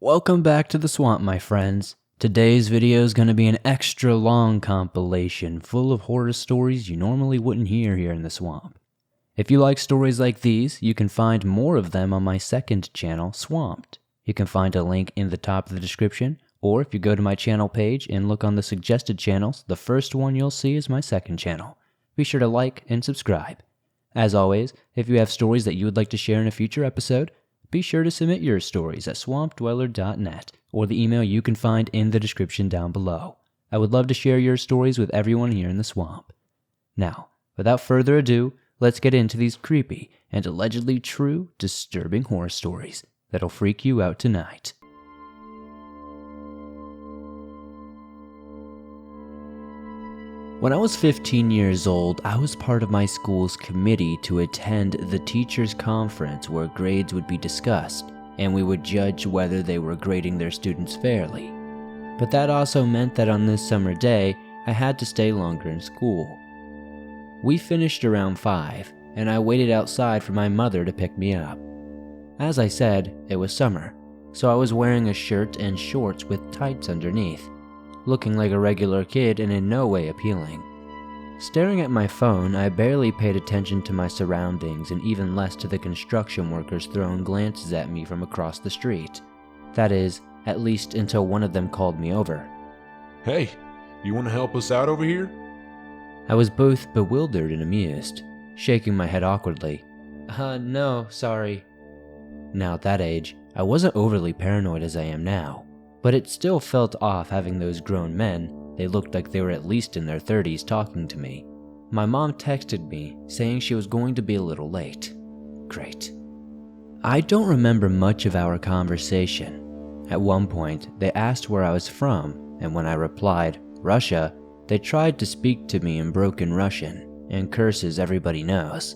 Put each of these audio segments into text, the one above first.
Welcome back to the swamp, my friends. Today's video is going to be an extra long compilation full of horror stories you normally wouldn't hear here in the swamp. If you like stories like these, you can find more of them on my second channel, Swamped. You can find a link in the top of the description, or if you go to my channel page and look on the suggested channels, the first one you'll see is my second channel. Be sure to like and subscribe. As always, if you have stories that you would like to share in a future episode, be sure to submit your stories at swampdweller.net or the email you can find in the description down below. I would love to share your stories with everyone here in the swamp. Now, without further ado, let's get into these creepy and allegedly true, disturbing horror stories that'll freak you out tonight. When I was 15 years old, I was part of my school's committee to attend the teachers' conference where grades would be discussed, and we would judge whether they were grading their students fairly. But that also meant that on this summer day, I had to stay longer in school. We finished around 5, and I waited outside for my mother to pick me up. As I said, it was summer, so I was wearing a shirt and shorts with tights underneath, looking like a regular kid and in no way appealing. Staring at my phone, I barely paid attention to my surroundings and even less to the construction workers throwing glances at me from across the street. That is, at least until one of them called me over. Hey, you want to help us out over here? I was both bewildered and amused, shaking my head awkwardly. No, sorry. Now at that age, I wasn't overly paranoid as I am now, but it still felt off having those grown men, they looked like they were at least in their 30s, talking to me. My mom texted me, saying she was going to be a little late. Great. I don't remember much of our conversation. At one point, they asked where I was from, and when I replied, Russia, they tried to speak to me in broken Russian, and curses everybody knows.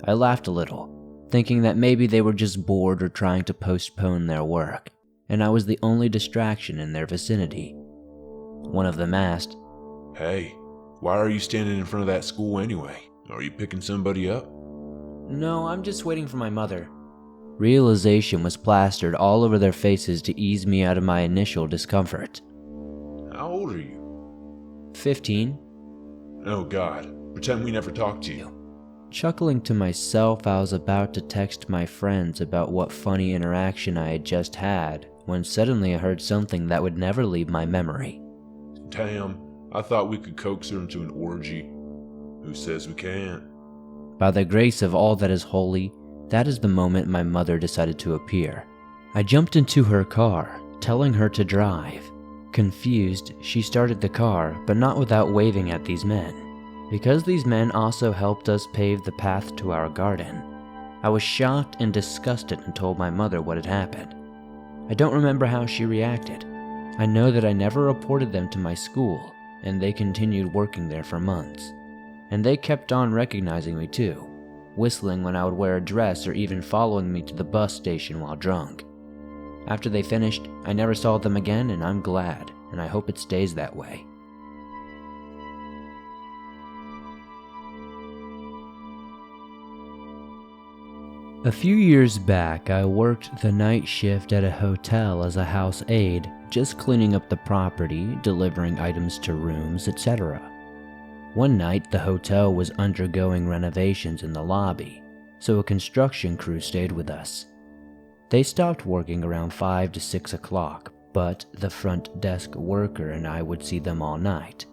I laughed a little, thinking that maybe they were just bored or trying to postpone their work, and I was the only distraction in their vicinity. One of them asked, Hey, why are you standing in front of that school anyway? Are you picking somebody up? No, I'm just waiting for my mother. Realization was plastered all over their faces to ease me out of my initial discomfort. How old are you? 15. Oh God, pretend we never talked to you. Chuckling to myself, I was about to text my friends about what funny interaction I had just had, when suddenly I heard something that would never leave my memory. Damn, I thought we could coax her into an orgy. Who says we can't? By the grace of all that is holy, that is the moment my mother decided to appear. I jumped into her car, telling her to drive. Confused, she started the car, but not without waving at these men, because these men also helped us pave the path to our garden. I was shocked and disgusted and told my mother what had happened. I don't remember how she reacted. I know that I never reported them to my school, and they continued working there for months. And they kept on recognizing me too, whistling when I would wear a dress or even following me to the bus station while drunk. After they finished, I never saw them again, and I'm glad, and I hope it stays that way. A few years back, I worked the night shift at a hotel as a house aide, just cleaning up the property, delivering items to rooms, etc. One night, the hotel was undergoing renovations in the lobby, so a construction crew stayed with us. They stopped working around 5 to 6 o'clock, but the front desk worker and I would see them all night.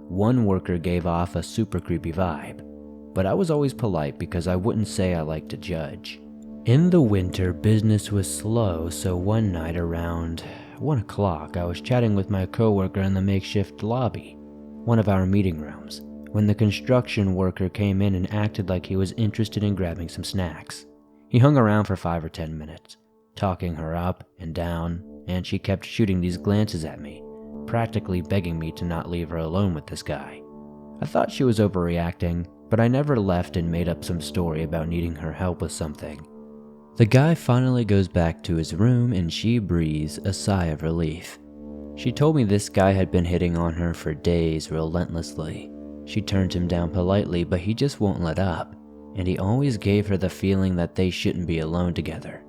One worker gave off a super creepy vibe, but I was always polite because I wouldn't say I liked to judge. In the winter, business was slow, so one night around 1 o'clock, I was chatting with my coworker in the makeshift lobby, one of our meeting rooms, when the construction worker came in and acted like he was interested in grabbing some snacks. He hung around for 5 or 10 minutes, talking her up and down, and she kept shooting these glances at me, practically begging me to not leave her alone with this guy. I thought she was overreacting, but I never left and made up some story about needing her help with something. The guy finally goes back to his room and she breathes a sigh of relief. She told me this guy had been hitting on her for days relentlessly. She turned him down politely, but he just won't let up, and he always gave her the feeling that they shouldn't be alone together.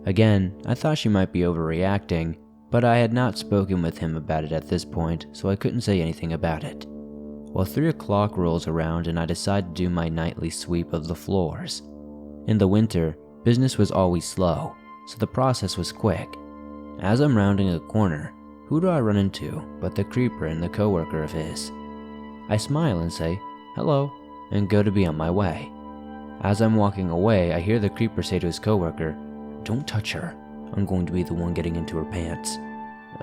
Again, I thought she might be overreacting, but I had not spoken with him about it at this point, so I couldn't say anything about it. Well, 3 o'clock rolls around and I decide to do my nightly sweep of the floors. In the winter, business was always slow, so the process was quick. As I'm rounding a corner, who do I run into but the creeper and the coworker of his? I smile and say, "Hello," and go to be on my way. As I'm walking away, I hear the creeper say to his coworker, "Don't touch her. I'm going to be the one getting into her pants."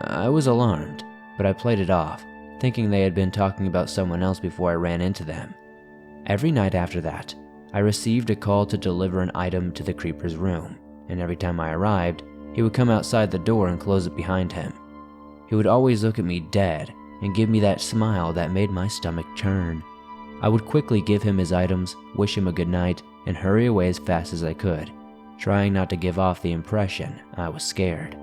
I was alarmed, but I played it off, thinking they had been talking about someone else before I ran into them. Every night after that, I received a call to deliver an item to the creeper's room, and every time I arrived, he would come outside the door and close it behind him. He would always look at me dead and give me that smile that made my stomach churn. I would quickly give him his items, wish him a good night, and hurry away as fast as I could, trying not to give off the impression I was scared.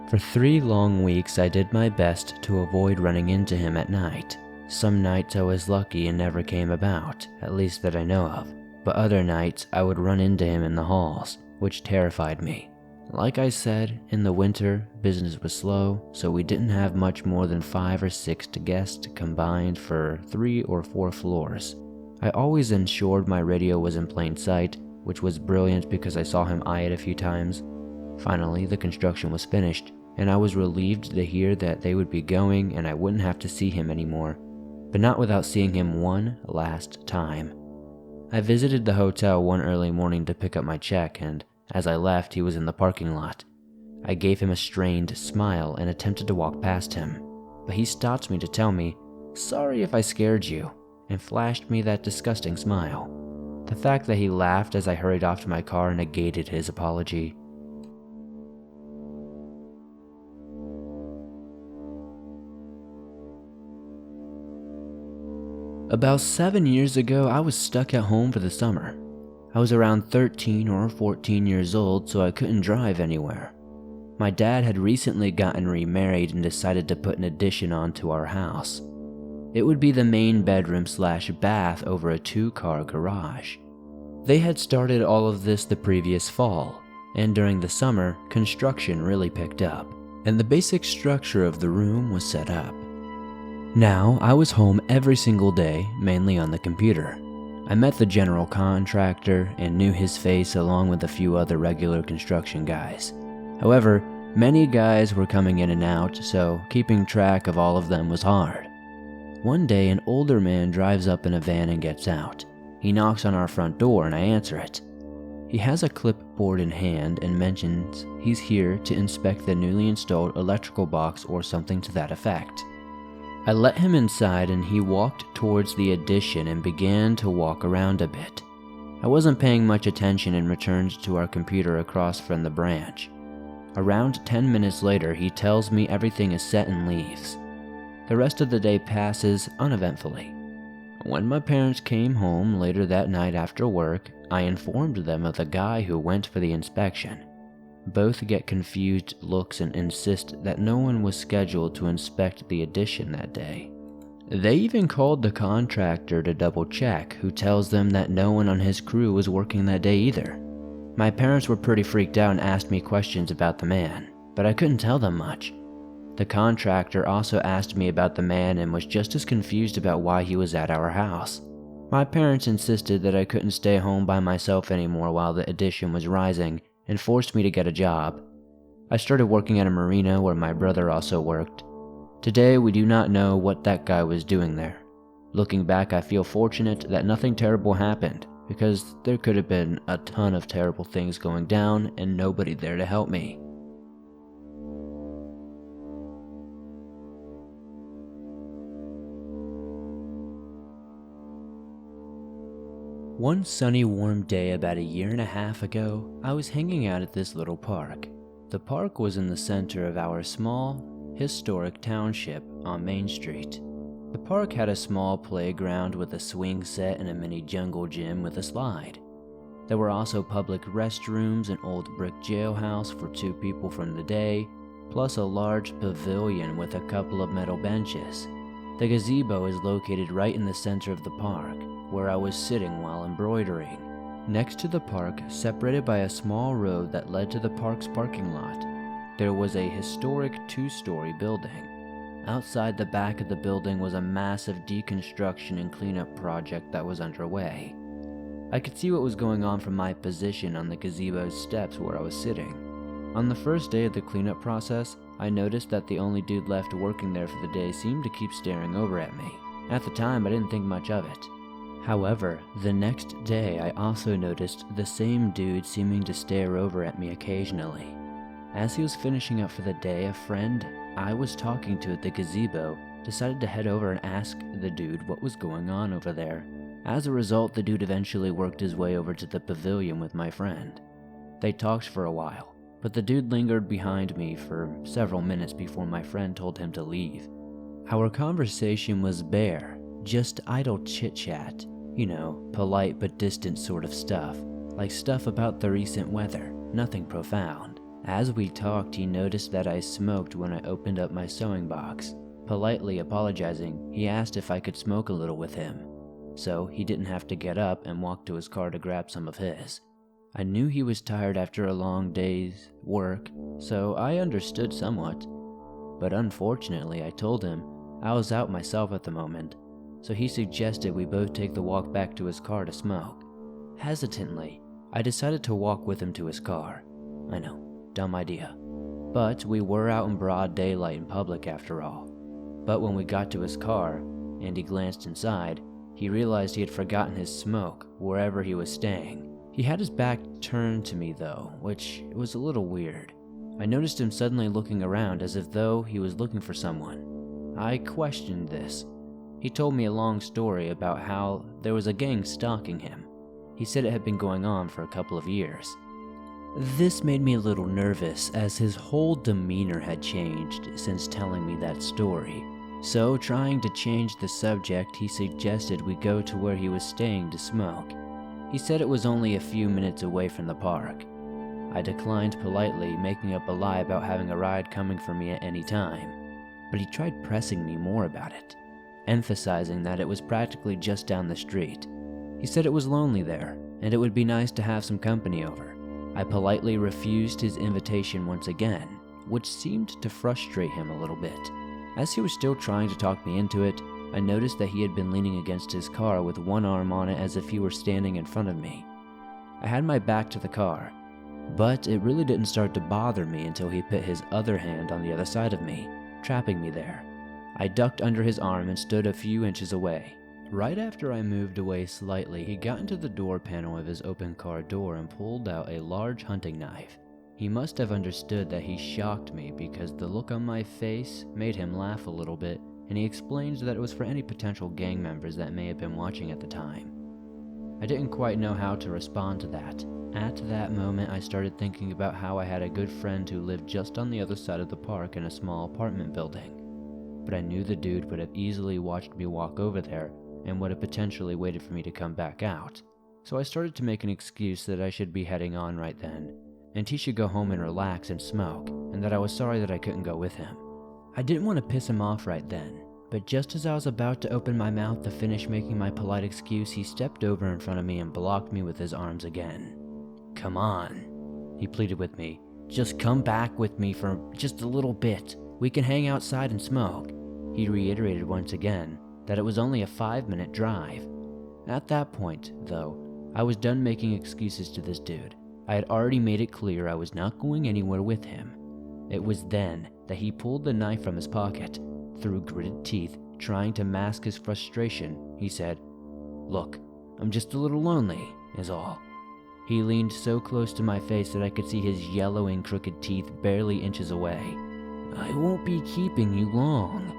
For 3 long weeks, I did my best to avoid running into him at night. Some nights I was lucky and never came about, at least that I know of, but other nights I would run into him in the halls, which terrified me. Like I said, in the winter, business was slow, so we didn't have much more than 5 or 6 guests combined for 3 or 4 floors. I always ensured my radio was in plain sight, which was brilliant because I saw him eye it a few times. Finally, the construction was finished, and I was relieved to hear that they would be going and I wouldn't have to see him anymore, but not without seeing him one last time. I visited the hotel one early morning to pick up my check, and as I left, he was in the parking lot. I gave him a strained smile and attempted to walk past him, but he stopped me to tell me, "Sorry if I scared you," and flashed me that disgusting smile. The fact that he laughed as I hurried off to my car negated his apology. About 7 years ago, I was stuck at home for the summer. I was around 13 or 14 years old, so I couldn't drive anywhere. My dad had recently gotten remarried and decided to put an addition onto our house. It would be the main bedroom/bath over a 2-car garage. They had started all of this the previous fall, and during the summer, construction really picked up, and the basic structure of the room was set up. Now, I was home every single day, mainly on the computer. I met the general contractor and knew his face along with a few other regular construction guys. However, many guys were coming in and out, so keeping track of all of them was hard. One day, an older man drives up in a van and gets out. He knocks on our front door and I answer it. He has a clipboard in hand and mentions he's here to inspect the newly installed electrical box or something to that effect. I let him inside and he walked towards the addition and began to walk around a bit. I wasn't paying much attention and returned to our computer across from the branch. Around 10 minutes later, he tells me everything is set and leaves. The rest of the day passes uneventfully. When my parents came home later that night after work, I informed them of the guy who went for the inspection. Both get confused looks and insist that no one was scheduled to inspect the addition that day. They even called the contractor to double check, who tells them that no one on his crew was working that day either. My parents were pretty freaked out and asked me questions about the man, but I couldn't tell them much. The contractor also asked me about the man and was just as confused about why he was at our house. My parents insisted that I couldn't stay home by myself anymore while the addition was rising and forced me to get a job. I started working at a marina where my brother also worked. Today, we do not know what that guy was doing there. Looking back, I feel fortunate that nothing terrible happened, because there could have been a ton of terrible things going down and nobody there to help me. One sunny, warm day about a year and a half ago, I was hanging out at this little park. The park was in the center of our small, historic township on Main Street. The park had a small playground with a swing set and a mini jungle gym with a slide. There were also public restrooms, an old brick jailhouse for 2 people from the day, plus a large pavilion with a couple of metal benches. The gazebo is located right in the center of the park, where I was sitting while embroidering. Next to the park, separated by a small road that led to the park's parking lot, there was a historic 2-story building. Outside the back of the building was a massive deconstruction and cleanup project that was underway. I could see what was going on from my position on the gazebo's steps where I was sitting. On the first day of the cleanup process, I noticed that the only dude left working there for the day seemed to keep staring over at me. At the time, I didn't think much of it. However, the next day I also noticed the same dude seeming to stare over at me occasionally. As he was finishing up for the day, a friend I was talking to at the gazebo decided to head over and ask the dude what was going on over there. As a result, the dude eventually worked his way over to the pavilion with my friend. They talked for a while, but the dude lingered behind me for several minutes before my friend told him to leave. Our conversation was bare, just idle chit-chat, polite but distant sort of stuff, like stuff about the recent weather, nothing profound. As we talked, he noticed that I smoked when I opened up my sewing box. Politely apologizing, he asked if I could smoke a little with him, so he didn't have to get up and walk to his car to grab some of his. I knew he was tired after a long day's work, so I understood somewhat. But unfortunately, I told him I was out myself at the moment, so he suggested we both take the walk back to his car to smoke. Hesitantly, I decided to walk with him to his car. I know, dumb idea. But we were out in broad daylight in public after all. But when we got to his car, and he glanced inside, he realized he had forgotten his smoke wherever he was staying. He had his back turned to me though, which was a little weird. I noticed him suddenly looking around as if though he was looking for someone. I questioned this. He told me a long story about how there was a gang stalking him. He said it had been going on for a couple of years. This made me a little nervous as his whole demeanor had changed since telling me that story. So, trying to change the subject, he suggested we go to where he was staying to smoke. He said it was only a few minutes away from the park. I declined politely, making up a lie about having a ride coming for me at any time. But he tried pressing me more about it, emphasizing that it was practically just down the street. He said it was lonely there, and it would be nice to have some company over. I politely refused his invitation once again, which seemed to frustrate him a little bit. As he was still trying to talk me into it, I noticed that he had been leaning against his car with one arm on it as if he were standing in front of me. I had my back to the car, but it really didn't start to bother me until he put his other hand on the other side of me, trapping me there. I ducked under his arm and stood a few inches away. Right after I moved away slightly, he got into the door panel of his open car door and pulled out a large hunting knife. He must have understood that he shocked me because the look on my face made him laugh a little bit, and he explained that it was for any potential gang members that may have been watching at the time. I didn't quite know how to respond to that. At that moment, I started thinking about how I had a good friend who lived just on the other side of the park in a small apartment building. But I knew the dude would have easily watched me walk over there and would have potentially waited for me to come back out. So I started to make an excuse that I should be heading on right then, and he should go home and relax and smoke, and that I was sorry that I couldn't go with him. I didn't want to piss him off right then, but just as I was about to open my mouth to finish making my polite excuse, he stepped over in front of me and blocked me with his arms again. "Come on," he pleaded with me. "Just come back with me for just a little bit. We can hang outside and smoke." He reiterated once again that it was only a 5-minute drive. At that point, though, I was done making excuses to this dude. I had already made it clear I was not going anywhere with him. It was then that he pulled the knife from his pocket. Through gritted teeth, trying to mask his frustration, he said, "Look, I'm just a little lonely, is all." He leaned so close to my face that I could see his yellowing crooked teeth barely inches away. "I won't be keeping you long,"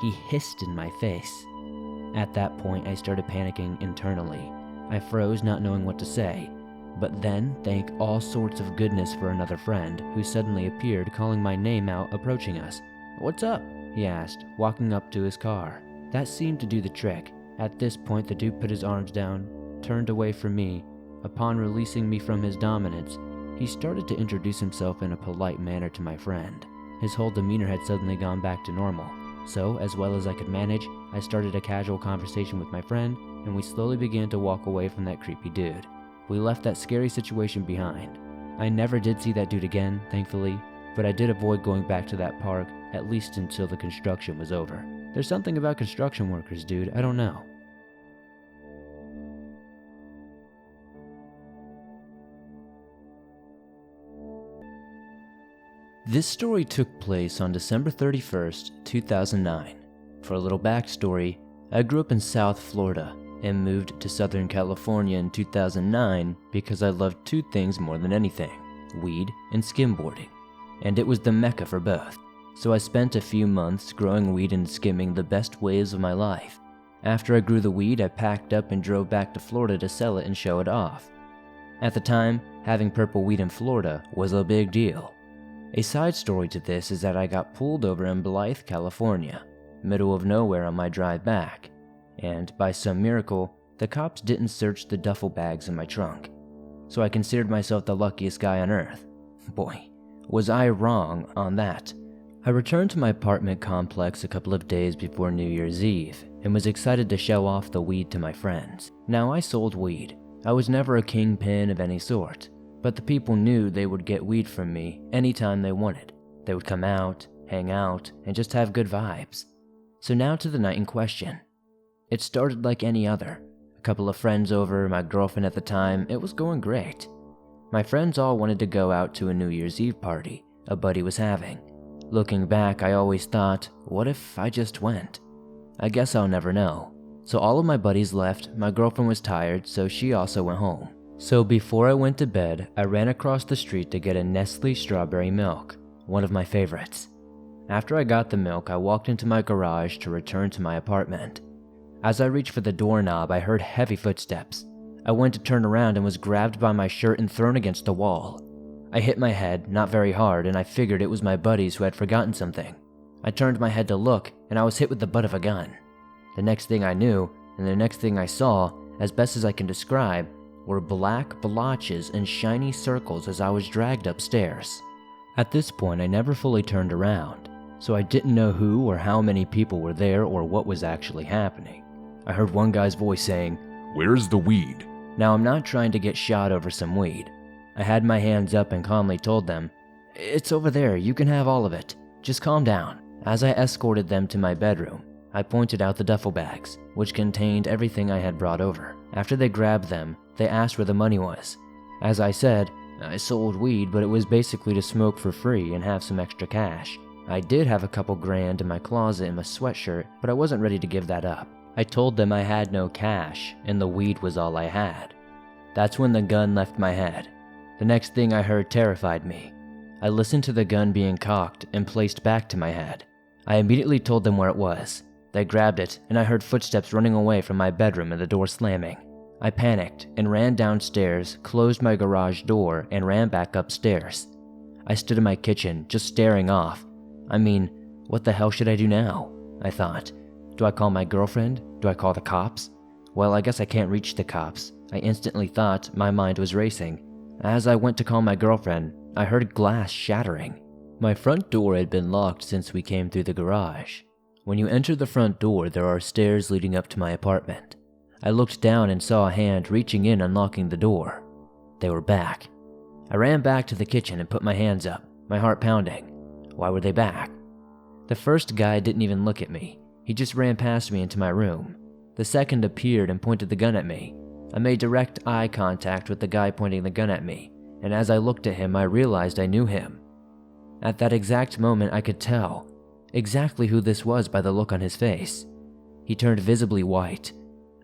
he hissed in my face. At that point, I started panicking internally. I froze, not knowing what to say, but then thank all sorts of goodness for another friend who suddenly appeared, calling my name out, approaching us. "What's up?" he asked, walking up to his car. That seemed to do the trick. At this point, the dude put his arms down, turned away from me. Upon releasing me from his dominance, he started to introduce himself in a polite manner to my friend. His whole demeanor had suddenly gone back to normal. So, as well as I could manage, I started a casual conversation with my friend, and we slowly began to walk away from that creepy dude. we left that scary situation behind. I never did see that dude again, thankfully, but I did avoid going back to that park, at least until the construction was over. There's something about construction workers, dude, I don't know. This story took place on December 31st, 2009. For a little backstory, I grew up in South Florida and moved to Southern California in 2009 because I loved two things more than anything: weed and skimboarding. And it was the mecca for both. So I spent a few months growing weed and skimming the best waves of my life. After I grew the weed, I packed up and drove back to Florida to sell it and show it off. At the time, having purple weed in Florida was a big deal. A side story to this is that I got pulled over in Blythe, California, middle of nowhere on my drive back, and by some miracle, the cops didn't search the duffel bags in my trunk. So I considered myself the luckiest guy on earth. Boy, was I wrong on that. I returned to my apartment complex a couple of days before New Year's Eve and was excited to show off the weed to my friends. Now, I sold weed. I was never a kingpin of any sort, but the people knew they would get weed from me anytime they wanted. They would come out, hang out, and just have good vibes. So now to the night in question. It started like any other. A couple of friends over, my girlfriend at the time, it was going great. My friends all wanted to go out to a New Year's Eve party a buddy was having. Looking back, I always thought, what if I just went? I guess I'll never know. So all of my buddies left, my girlfriend was tired, so she also went home. So before I went to bed, I ran across the street to get a Nestle strawberry milk, one of my favorites. After I got the milk, I walked into my garage to return to my apartment. As I reached for the doorknob, I heard heavy footsteps. I went to turn around and was grabbed by my shirt and thrown against the wall. I hit my head, not very hard, and I figured it was my buddies who had forgotten something. I turned my head to look, and I was hit with the butt of a gun. The next thing I knew, and the next thing I saw, as best as I can describe, were black blotches and shiny circles as I was dragged upstairs. At this point, I never fully turned around, so I didn't know who or how many people were there or what was actually happening. I heard one guy's voice saying, "Where's the weed?" Now, I'm not trying to get shot over some weed. I had my hands up and calmly told them, "It's over there, you can have all of it. Just calm down." As I escorted them to my bedroom, I pointed out the duffel bags, which contained everything I had brought over. After they grabbed them, they asked where the money was. As I said, I sold weed, but it was basically to smoke for free and have some extra cash. I did have a couple grand in my closet in my sweatshirt, but I wasn't ready to give that up. I told them I had no cash, and the weed was all I had. That's when the gun left my head. The next thing I heard terrified me. I listened to the gun being cocked and placed back to my head. I immediately told them where it was. They grabbed it, and I heard footsteps running away from my bedroom and the door slamming. I panicked and ran downstairs, closed my garage door, and ran back upstairs. I stood in my kitchen, just staring off. I mean, what the hell should I do now? I thought. Do I call my girlfriend? Do I call the cops? Well, I guess I can't reach the cops. I instantly thought. My mind was racing. As I went to call my girlfriend, I heard glass shattering. My front door had been locked since we came through the garage. When you enter the front door, there are stairs leading up to my apartment. I looked down and saw a hand reaching in, unlocking the door. They were back. I ran back to the kitchen and put my hands up, my heart pounding. Why were they back? The first guy didn't even look at me. He just ran past me into my room. The second appeared and pointed the gun at me. I made direct eye contact with the guy pointing the gun at me, and as I looked at him, I realized I knew him. At that exact moment, I could tell exactly who this was by the look on his face. He turned visibly white.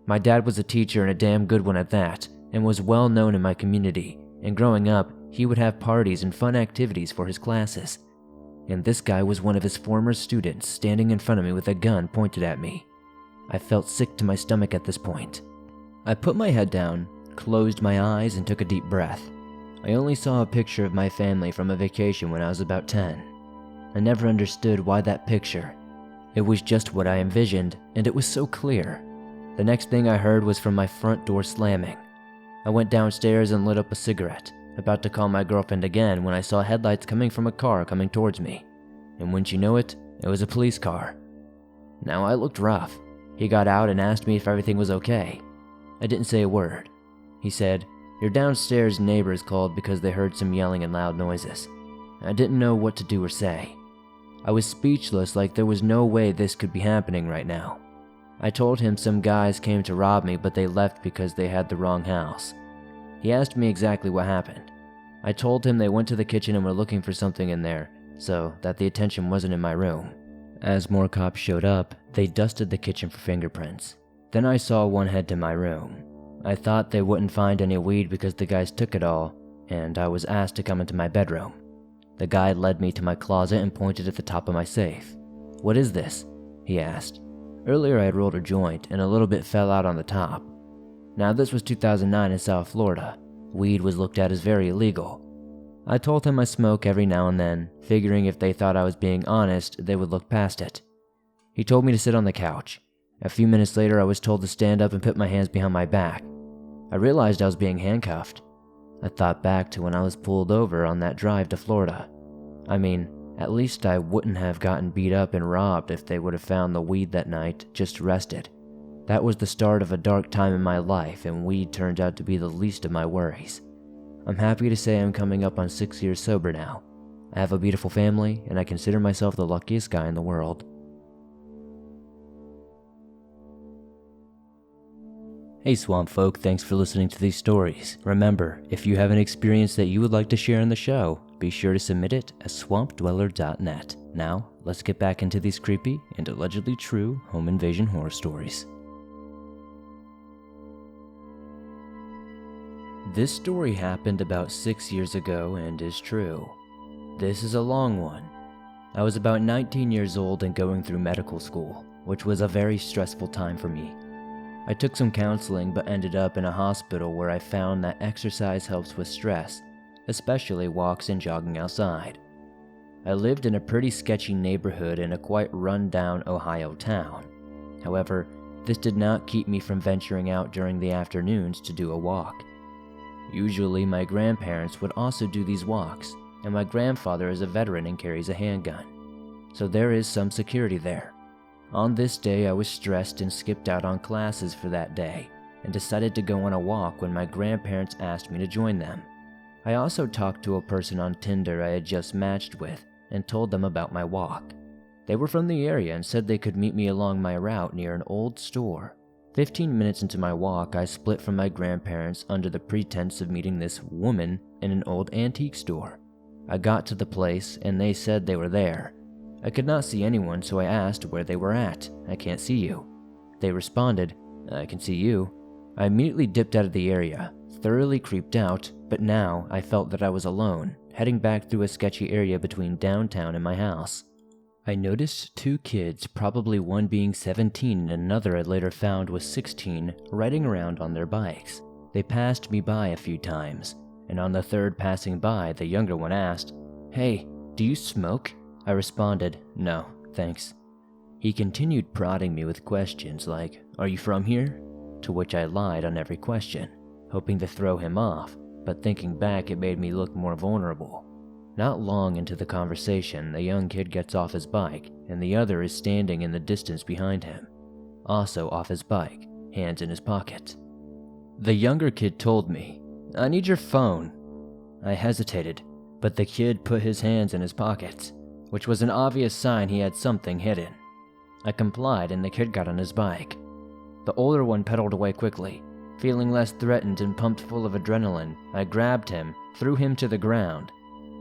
My dad was a teacher and a damn good one at that, and was well known in my community, and growing up, he would have parties and fun activities for his classes. And this guy was one of his former students standing in front of me with a gun pointed at me. I felt sick to my stomach at this point. I put my head down, closed my eyes, and took a deep breath. I only saw a picture of my family from a vacation when I was about 10. I never understood why that picture. It was just what I envisioned, and it was so clear. The next thing I heard was from my front door slamming. I went downstairs and lit up a cigarette, about to call my girlfriend again when I saw headlights coming from a car coming towards me. And wouldn't you know it, it was a police car. Now I looked rough. He got out and asked me if everything was okay. I didn't say a word. He said, Your downstairs neighbors called because they heard some yelling and loud noises. I didn't know what to do or say. I was speechless, like there was no way this could be happening right now. I told him some guys came to rob me, but they left because they had the wrong house. He asked me exactly what happened. I told him they went to the kitchen and were looking for something in there, so that the attention wasn't in my room. As more cops showed up, they dusted the kitchen for fingerprints. Then I saw one head to my room. I thought they wouldn't find any weed because the guys took it all, and I was asked to come into my bedroom. The guy led me to my closet and pointed at the top of my safe. "What is this?" he asked. Earlier I had rolled a joint and a little bit fell out on the top. Now this was 2009 in South Florida. Weed was looked at as very illegal. I told him I smoke every now and then, figuring if they thought I was being honest, they would look past it. He told me to sit on the couch. A few minutes later I was told to stand up and put my hands behind my back. I realized I was being handcuffed. I thought back to when I was pulled over on that drive to Florida. I mean, at least I wouldn't have gotten beat up and robbed if they would have found the weed that night, just rested. That was the start of a dark time in my life, and weed turned out to be the least of my worries. I'm happy to say I'm coming up on 6 years sober now. I have a beautiful family, and I consider myself the luckiest guy in the world. Hey Swamp Folk, thanks for listening to these stories. Remember, if you have an experience that you would like to share on the show, be sure to submit it at swampdweller.net. Now, let's get back into these creepy and allegedly true home invasion horror stories. This story happened about 6 years ago and is true. This is a long one. I was about 19 years old and going through medical school, which was a very stressful time for me. I took some counseling but ended up in a hospital where I found that exercise helps with stress, especially walks and jogging outside. I lived in a pretty sketchy neighborhood in a quite run-down Ohio town. However, this did not keep me from venturing out during the afternoons to do a walk. Usually my grandparents would also do these walks, and my grandfather is a veteran and carries a handgun, so there is some security there. On this day I was stressed and skipped out on classes for that day, and decided to go on a walk when my grandparents asked me to join them. I also talked to a person on Tinder I had just matched with, and told them about my walk. They were from the area and said they could meet me along my route near an old store. 15 minutes into my walk, I split from my grandparents under the pretense of meeting this woman in an old antique store. I got to the place and they said they were there. I could not see anyone, so I asked where they were at. "I can't see you." They responded, "I can see you." I immediately dipped out of the area, thoroughly creeped out, but now I felt that I was alone, heading back through a sketchy area between downtown and my house. I noticed two kids, probably one being 17 and another I later found was 16, riding around on their bikes. They passed me by a few times, and on the third passing by, the younger one asked, "Hey, do you smoke?" I responded, "No, thanks." He continued prodding me with questions like, "Are you from here?" To which I lied on every question, hoping to throw him off, but thinking back it made me look more vulnerable. Not long into the conversation, the young kid gets off his bike, and the other is standing in the distance behind him, also off his bike, hands in his pocket. The younger kid told me, "I need your phone." I hesitated, but the kid put his hands in his pockets, which was an obvious sign he had something hidden. I complied and the kid got on his bike. The older one pedaled away quickly. Feeling less threatened and pumped full of adrenaline, I grabbed him, threw him to the ground.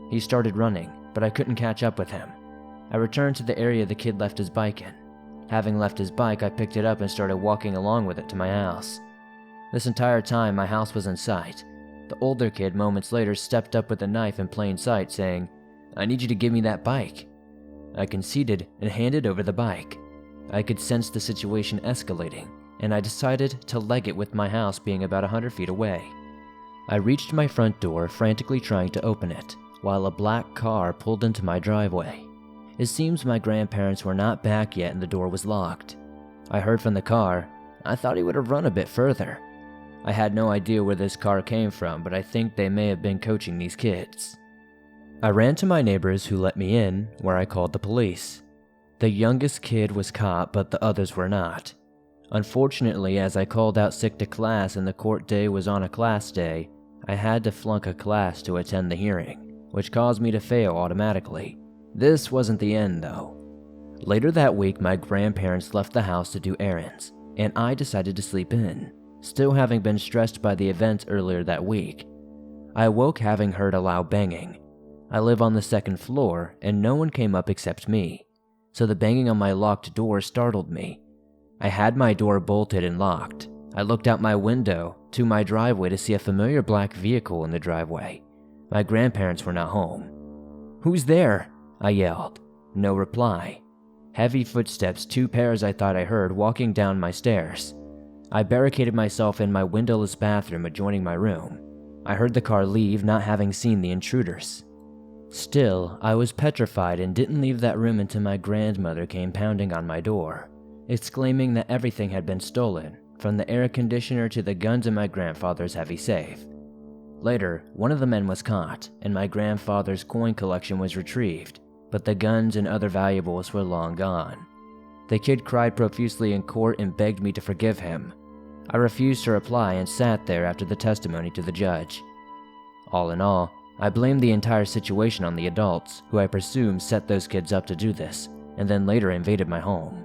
He started running, but I couldn't catch up with him. I returned to the area the kid left his bike in. Having left his bike, I picked it up and started walking along with it to my house. This entire time, my house was in sight. The older kid moments later stepped up with a knife in plain sight, saying, "I need you to give me that bike." I conceded and handed over the bike. I could sense the situation escalating, and I decided to leg it with my house being about 100 feet away. I reached my front door, frantically trying to open it, while a black car pulled into my driveway. It seems my grandparents were not back yet and the door was locked. I heard from the car, "I thought he would have run a bit further." I had no idea where this car came from, but I think they may have been coaching these kids. I ran to my neighbors who let me in, where I called the police. The youngest kid was caught, but the others were not. Unfortunately, as I called out sick to class and the court day was on a class day, I had to flunk a class to attend the hearing, which caused me to fail automatically. This wasn't the end, though. Later that week, my grandparents left the house to do errands, and I decided to sleep in, still having been stressed by the events earlier that week. I awoke having heard a loud banging. I live on the second floor, and no one came up except me, so the banging on my locked door startled me. I had my door bolted and locked. I looked out my window to my driveway to see a familiar black vehicle in the driveway. My grandparents were not home. "Who's there?" I yelled. No reply. Heavy footsteps, 2 pairs I thought I heard, walking down my stairs. I barricaded myself in my windowless bathroom adjoining my room. I heard the car leave, not having seen the intruders. Still, I was petrified and didn't leave that room until my grandmother came pounding on my door, exclaiming that everything had been stolen, from the air conditioner to the guns in my grandfather's heavy safe. Later, one of the men was caught, and my grandfather's coin collection was retrieved, but the guns and other valuables were long gone. The kid cried profusely in court and begged me to forgive him. I refused to reply and sat there after the testimony to the judge. All in all, I blamed the entire situation on the adults, who I presume set those kids up to do this, and then later invaded my home.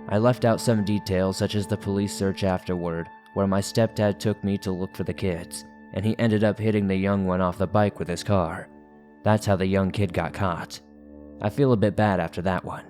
I left out some details such as the police search afterward, where my stepdad took me to look for the kids, and he ended up hitting the young one off the bike with his car. That's how the young kid got caught. I feel a bit bad after that one.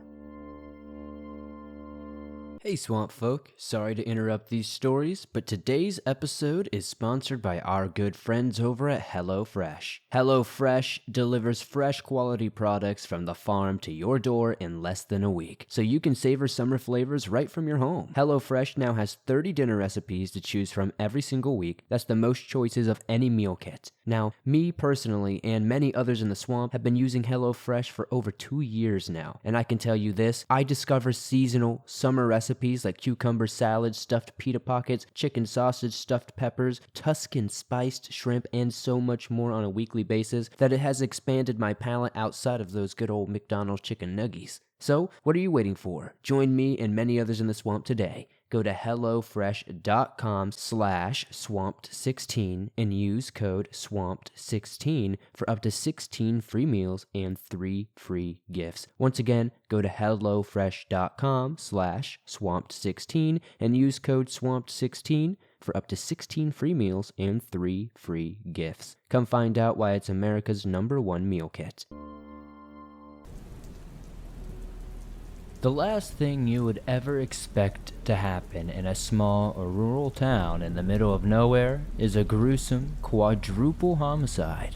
Hey swamp folk, sorry to interrupt these stories, but today's episode is sponsored by our good friends over at HelloFresh. HelloFresh delivers fresh quality products from the farm to your door in less than a week, so you can savor summer flavors right from your home. HelloFresh now has 30 dinner recipes to choose from every single week. That's the most choices of any meal kit. Now, me personally and many others in the swamp have been using HelloFresh for over 2 years now, and I can tell you this, I discover seasonal summer recipes like cucumber salad, stuffed pita pockets, chicken sausage, stuffed peppers, Tuscan spiced shrimp, and so much more on a weekly basis that it has expanded my palate outside of those good old McDonald's chicken nuggies. So, what are you waiting for? Join me and many others in the swamp today. Go to hellofresh.com/swamped16 and use code swamped16 for up to 16 free meals and 3 free gifts. Once again, go to hellofresh.com/swamped16 and use code swamped16 for up to 16 free meals and 3 free gifts. Come find out why it's America's #1 meal kit. The last thing you would ever expect to happen in a small or rural town in the middle of nowhere is a gruesome quadruple homicide.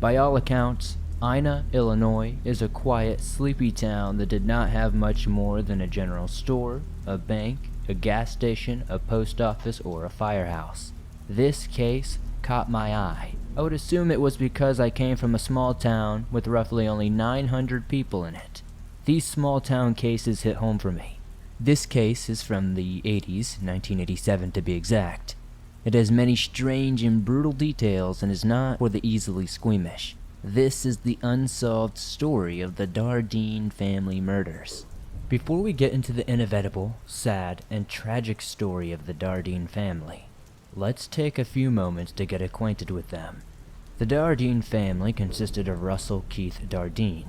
By all accounts, Ina, Illinois is a quiet, sleepy town that did not have much more than a general store, a bank, a gas station, a post office, or a firehouse. This case caught my eye. I would assume it was because I came from a small town with roughly only 900 people in it. These small town cases hit home for me. This case is from the 80s, 1987 to be exact. It has many strange and brutal details and is not for the easily squeamish. This is the unsolved story of the Dardeen family murders. Before we get into the inevitable, sad, and tragic story of the Dardeen family, let's take a few moments to get acquainted with them. The Dardeen family consisted of Russell Keith Dardeen,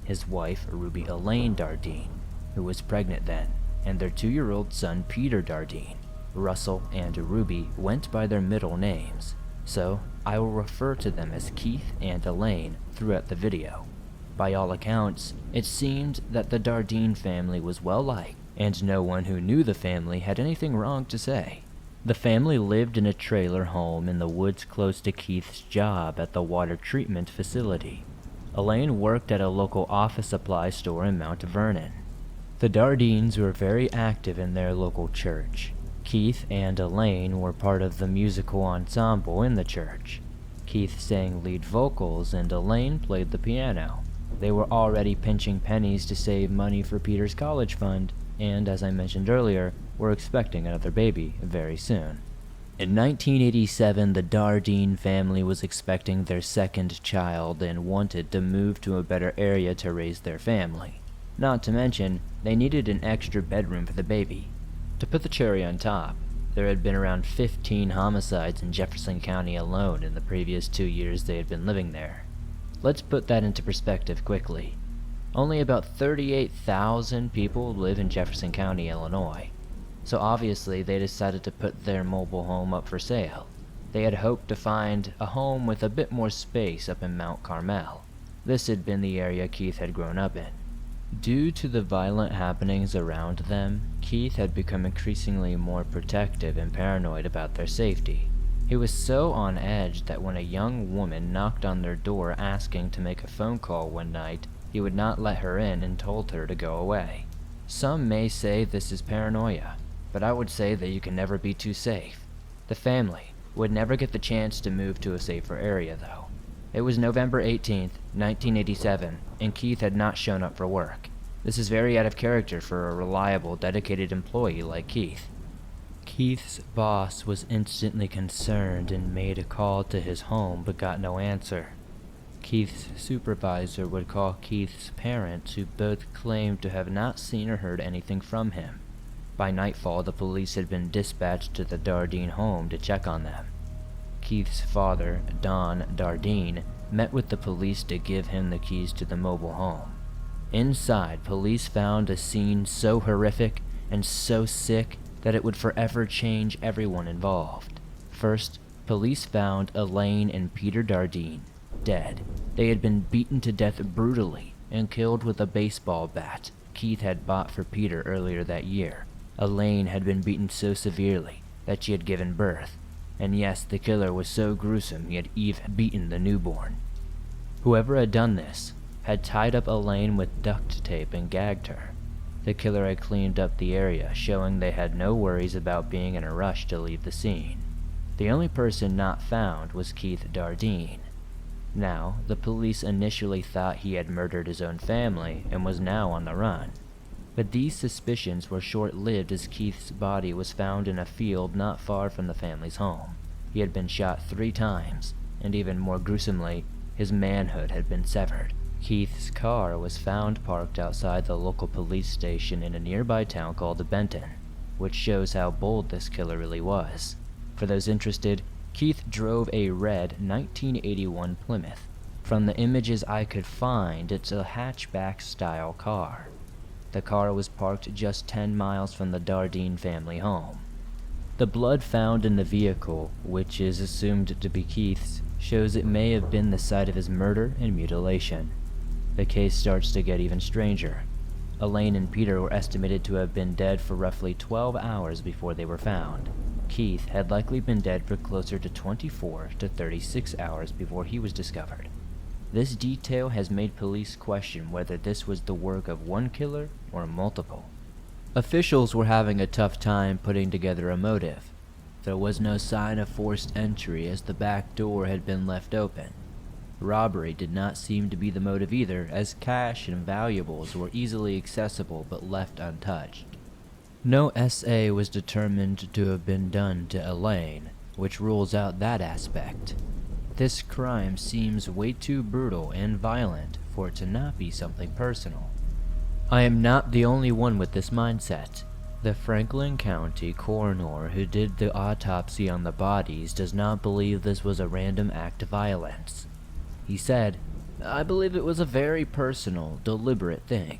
his wife Ruby Elaine Dardeen, who was pregnant then, and their 2-year-old son Peter Dardeen. Russell and Ruby went by their middle names, so I will refer to them as Keith and Elaine throughout the video. By all accounts, it seemed that the Dardeen family was well liked, and no one who knew the family had anything wrong to say. The family lived in a trailer home in the woods close to Keith's job at the water treatment facility. Elaine worked at a local office supply store in Mount Vernon. The Dardeens were very active in their local church. Keith and Elaine were part of the musical ensemble in the church. Keith sang lead vocals and Elaine played the piano. They were already pinching pennies to save money for Peter's college fund, and as I mentioned earlier, were expecting another baby very soon. In 1987, the Dardeen family was expecting their second child and wanted to move to a better area to raise their family. Not to mention, they needed an extra bedroom for the baby. To put the cherry on top, There had been around 15 homicides in Jefferson County alone in the previous 2 years they had been living there. Let's put that into perspective quickly. Only about 38,000 people live in Jefferson County, Illinois. So obviously they decided to put their mobile home up for sale. They had hoped to find a home with a bit more space up in Mount Carmel. This had been the area Keith had grown up in. Due to the violent happenings around them, Keith had become increasingly more protective and paranoid about their safety. He was so on edge that when a young woman knocked on their door asking to make a phone call one night, he would not let her in and told her to go away. Some may say this is paranoia, but I would say that you can never be too safe. The family would never get the chance to move to a safer area, though. It was November 18th, 1987, and Keith had not shown up for work. This is very out of character for a reliable, dedicated employee like Keith. Keith's boss was instantly concerned and made a call to his home but got no answer. Keith's supervisor would call Keith's parents, who both claimed to have not seen or heard anything from him. By nightfall, the police had been dispatched to the Dardeen home to check on them. Keith's father, Don Dardeen, met with the police to give him the keys to the mobile home. Inside, police found a scene so horrific and so sick that it would forever change everyone involved. First, police found Elaine and Peter Dardeen dead. They had been beaten to death brutally and killed with a baseball bat Keith had bought for Peter earlier that year. Elaine had been beaten so severely that she had given birth. And yes, the killer was so gruesome he had even beaten the newborn. Whoever had done this had tied up Elaine with duct tape and gagged her. The killer had cleaned up the area, showing they had no worries about being in a rush to leave the scene. The only person not found was Keith Dardeen. Now, the police initially thought he had murdered his own family and was now on the run. But these suspicions were short-lived as Keith's body was found in a field not far from the family's home. He had been shot 3 times, and even more gruesomely, his manhood had been severed. Keith's car was found parked outside the local police station in a nearby town called Benton, which shows how bold this killer really was. For those interested, Keith drove a red 1981 Plymouth. From the images I could find, it's a hatchback-style car. The car was parked just 10 miles from the Dardeen family home. The blood found in the vehicle, which is assumed to be Keith's, shows it may have been the site of his murder and mutilation. The case starts to get even stranger. Elaine and Peter were estimated to have been dead for roughly 12 hours before they were found. Keith had likely been dead for closer to 24 to 36 hours before he was discovered. This detail has made police question whether this was the work of one killer or multiple. Officials were having a tough time putting together a motive. There was no sign of forced entry as the back door had been left open. Robbery did not seem to be the motive either, as cash and valuables were easily accessible but left untouched. No SA was determined to have been done to Elaine, which rules out that aspect. This crime seems way too brutal and violent for it to not be something personal. I am not the only one with this mindset. The Franklin County coroner who did the autopsy on the bodies does not believe this was a random act of violence. He said, "I believe it was a very personal, deliberate thing.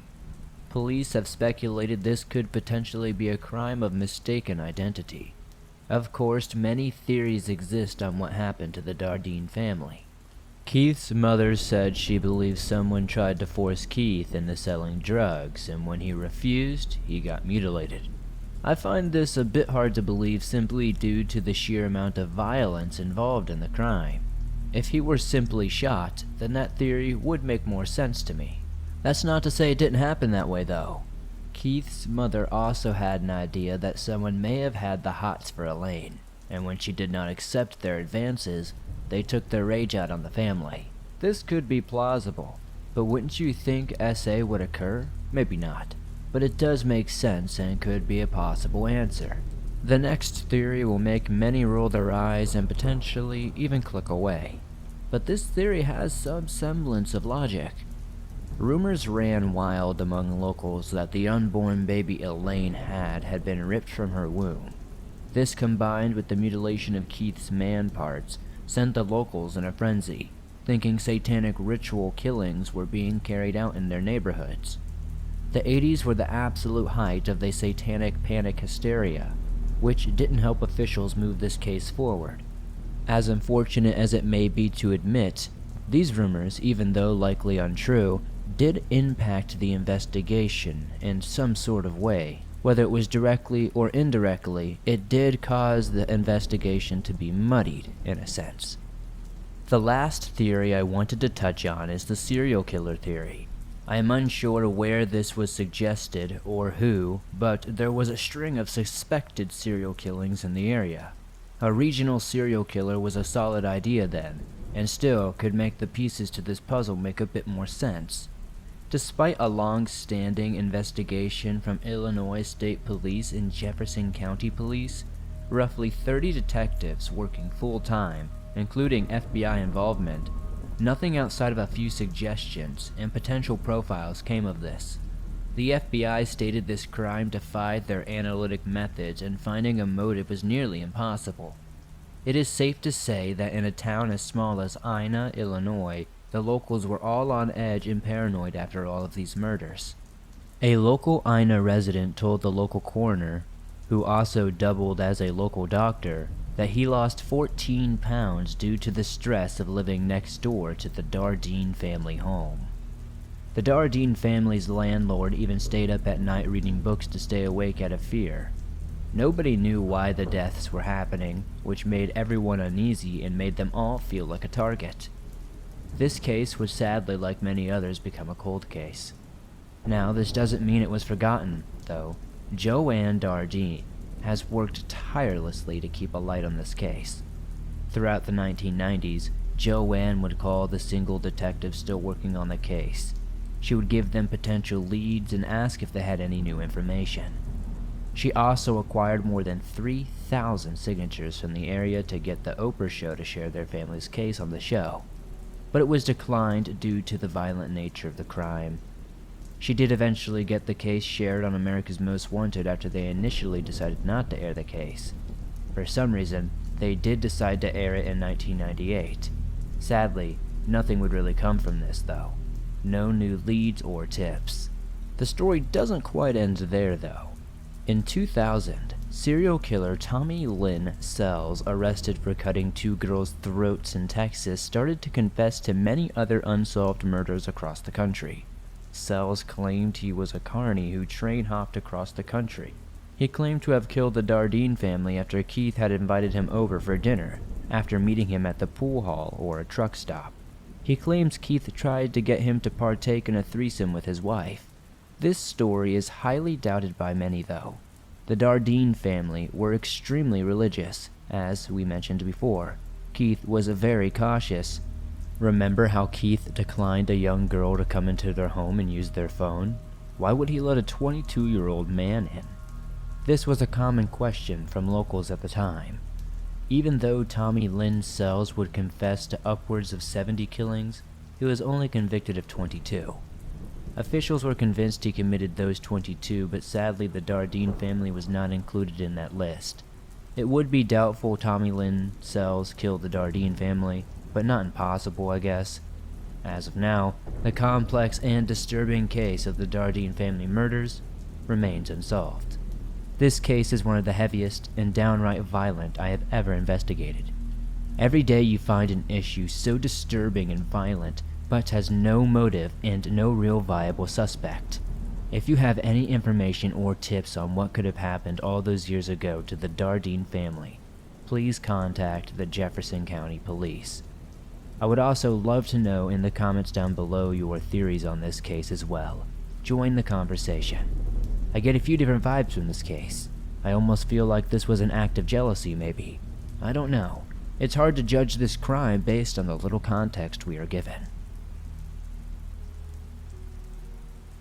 Police have speculated this could potentially be a crime of mistaken identity. Of course, many theories exist on what happened to the Dardeen family. Keith's mother said she believes someone tried to force Keith into selling drugs, and when he refused, he got mutilated. I find this a bit hard to believe simply due to the sheer amount of violence involved in the crime. If he were simply shot, then that theory would make more sense to me. That's not to say it didn't happen that way, though." Keith's mother also had an idea that someone may have had the hots for Elaine, and when she did not accept their advances, they took their rage out on the family. This could be plausible, but wouldn't you think SA would occur? Maybe not, but it does make sense and could be a possible answer. The next theory will make many roll their eyes and potentially even click away, but this theory has some semblance of logic. Rumors ran wild among locals that the unborn baby Elaine had been ripped from her womb. This, combined with the mutilation of Keith's man parts, sent the locals in a frenzy, thinking satanic ritual killings were being carried out in their neighborhoods. The 80s were the absolute height of the satanic panic hysteria, which didn't help officials move this case forward. As unfortunate as it may be to admit, these rumors, even though likely untrue, did impact the investigation in some sort of way. Whether it was directly or indirectly, it did cause the investigation to be muddied, in a sense. The last theory I wanted to touch on is the serial killer theory. I am unsure where this was suggested or who, but there was a string of suspected serial killings in the area. A regional serial killer was a solid idea then, and still could make the pieces to this puzzle make a bit more sense. Despite a long-standing investigation from Illinois State Police and Jefferson County Police, roughly 30 detectives working full-time, including FBI involvement, nothing outside of a few suggestions and potential profiles came of this. The FBI stated this crime defied their analytic methods and finding a motive was nearly impossible. It is safe to say that in a town as small as Ina, Illinois, the locals were all on edge and paranoid after all of these murders. A local Ina resident told the local coroner, who also doubled as a local doctor, that he lost 14 pounds due to the stress of living next door to the Dardeen family home. The Dardeen family's landlord even stayed up at night reading books to stay awake out of fear. Nobody knew why the deaths were happening, which made everyone uneasy and made them all feel like a target. This case would sadly, like many others, become a cold case. Now, this doesn't mean it was forgotten, though. Joanne Dardeen has worked tirelessly to keep a light on this case. Throughout the 1990s, Joanne would call the single detectives still working on the case. She would give them potential leads and ask if they had any new information. She also acquired more than 3,000 signatures from the area to get the Oprah show to share their family's case on the show, but it was declined due to the violent nature of the crime. She did eventually get the case shared on America's Most Wanted after they initially decided not to air the case. For some reason, they did decide to air it in 1998. Sadly, nothing would really come from this, though. No new leads or tips. The story doesn't quite end there, though. In 2000, serial killer Tommy Lynn Sells, arrested for cutting 2 girls' throats in Texas, started to confess to many other unsolved murders across the country. Sells claimed he was a carny who train hopped across the country. He claimed to have killed the Dardeen family after Keith had invited him over for dinner, after meeting him at the pool hall or a truck stop. He claims Keith tried to get him to partake in a threesome with his wife. This story is highly doubted by many, though. The Dardeen family were extremely religious, as we mentioned before. Keith was very cautious. Remember how Keith declined a young girl to come into their home and use their phone? Why would he let a 22-year-old man in? This was a common question from locals at the time. Even though Tommy Lynn Sells would confess to upwards of 70 killings, he was only convicted of 22. Officials were convinced he committed those 22, but sadly the Dardeen family was not included in that list. It would be doubtful Tommy Lynn Sells killed the Dardeen family, but not impossible, I guess. As of now, the complex and disturbing case of the Dardeen family murders remains unsolved. This case is one of the heaviest and downright violent I have ever investigated. Every day you find an issue so disturbing and violent, but has no motive and no real viable suspect. If you have any information or tips on what could have happened all those years ago to the Dardeen family, please contact the Jefferson County Police. I would also love to know in the comments down below your theories on this case as well. Join the conversation. I get a few different vibes from this case. I almost feel like this was an act of jealousy, maybe. I don't know. It's hard to judge this crime based on the little context we are given.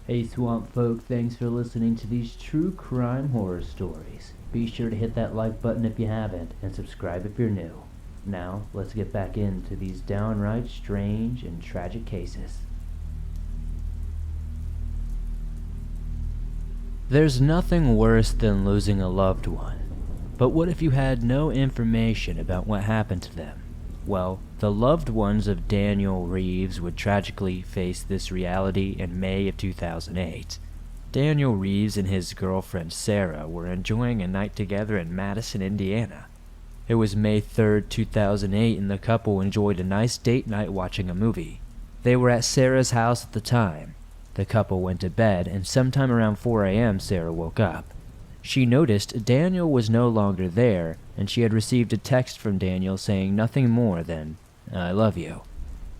Hey Swamp Folk, thanks for listening to these true crime horror stories. Be sure to hit that like button if you haven't, and subscribe if you're new. Now, let's get back into these downright strange and tragic cases. There's nothing worse than losing a loved one, But what if you had no information about what happened to them? Well, the loved ones of Daniel Reeves would tragically face this reality in May of 2008. Daniel Reeves and his girlfriend Sarah were enjoying a night together in Madison, Indiana. It was May 3rd, 2008, and the couple enjoyed a nice date night watching a movie. They were at Sarah's house at the time. The couple went to bed, and sometime around 4 a.m. Sarah woke up. She noticed Daniel was no longer there, and she had received a text from Daniel saying nothing more than, "I love you."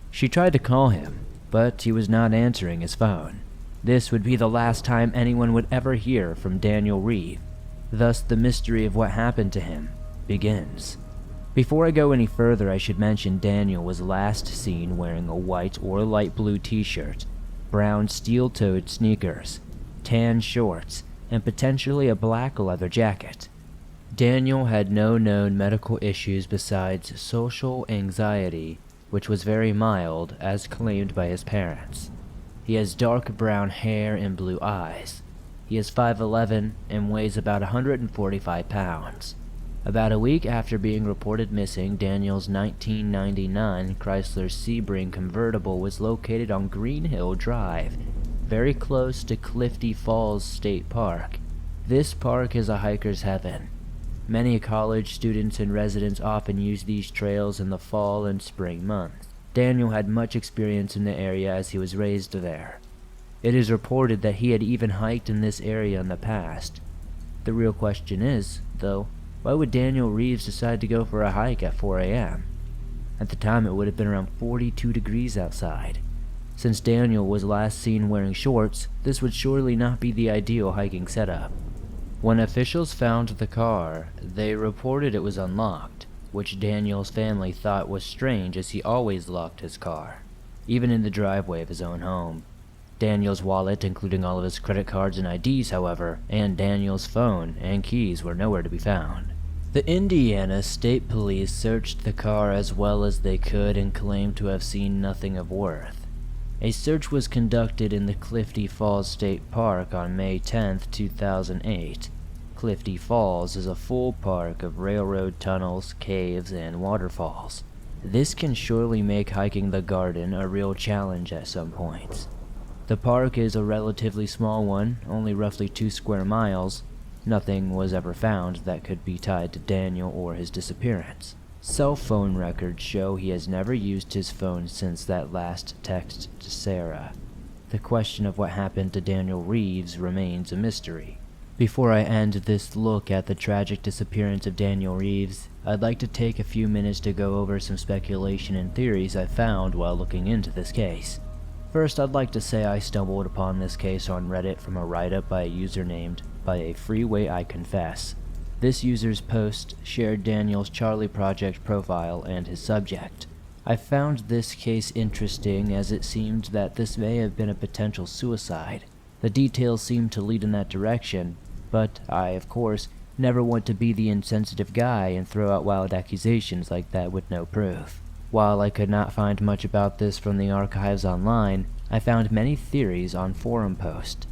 She tried to call him, but he was not answering his phone. This would be the last time anyone would ever hear from Daniel Reeves. Thus, the mystery of what happened to him begins. Before I go any further, I should mention Daniel was last seen wearing a white or light blue t-shirt, brown steel-toed sneakers, tan shorts, and potentially a black leather jacket. Daniel had no known medical issues besides social anxiety, which was very mild as claimed by his parents. He has dark brown hair and blue eyes. He is 5'11" and weighs about 145 pounds. About a week after being reported missing, Daniel's 1999 Chrysler Sebring convertible was located on Green Hill Drive, very close to Clifty Falls State Park. This park is a hiker's heaven. Many college students and residents often use these trails in the fall and spring months. Daniel had much experience in the area as he was raised there. It is reported that he had even hiked in this area in the past. The real question is, though, why would Daniel Reeves decide to go for a hike at 4 a.m.? At the time it would have been around 42 degrees outside. Since Daniel was last seen wearing shorts, this would surely not be the ideal hiking setup. When officials found the car, they reported it was unlocked, which Daniel's family thought was strange as he always locked his car, even in the driveway of his own home. Daniel's wallet, including all of his credit cards and IDs, however, and Daniel's phone and keys were nowhere to be found. The Indiana State Police searched the car as well as they could and claimed to have seen nothing of worth. A search was conducted in the Clifty Falls State Park on May 10, 2008. Clifty Falls is a full park of railroad tunnels, caves, and waterfalls. This can surely make hiking the garden a real challenge at some points. The park is a relatively small one, only roughly 2 square miles. Nothing was ever found that could be tied to Daniel or his disappearance. Cell phone records show he has never used his phone since that last text to Sarah. The question of what happened to Daniel Reeves remains a mystery. Before I end this look at the tragic disappearance of Daniel Reeves, I'd like to take a few minutes to go over some speculation and theories I found while looking into this case. First, I'd like to say I stumbled upon this case on Reddit from a write-up by a user named By a Freeway I Confess. This user's post shared Daniel's Charlie Project profile and his subject. I found this case interesting as it seemed that this may have been a potential suicide. The details seemed to lead in that direction, but I, of course, never want to be the insensitive guy and throw out wild accusations like that with no proof. While I could not find much about this from the archives online, I found many theories on forum posts.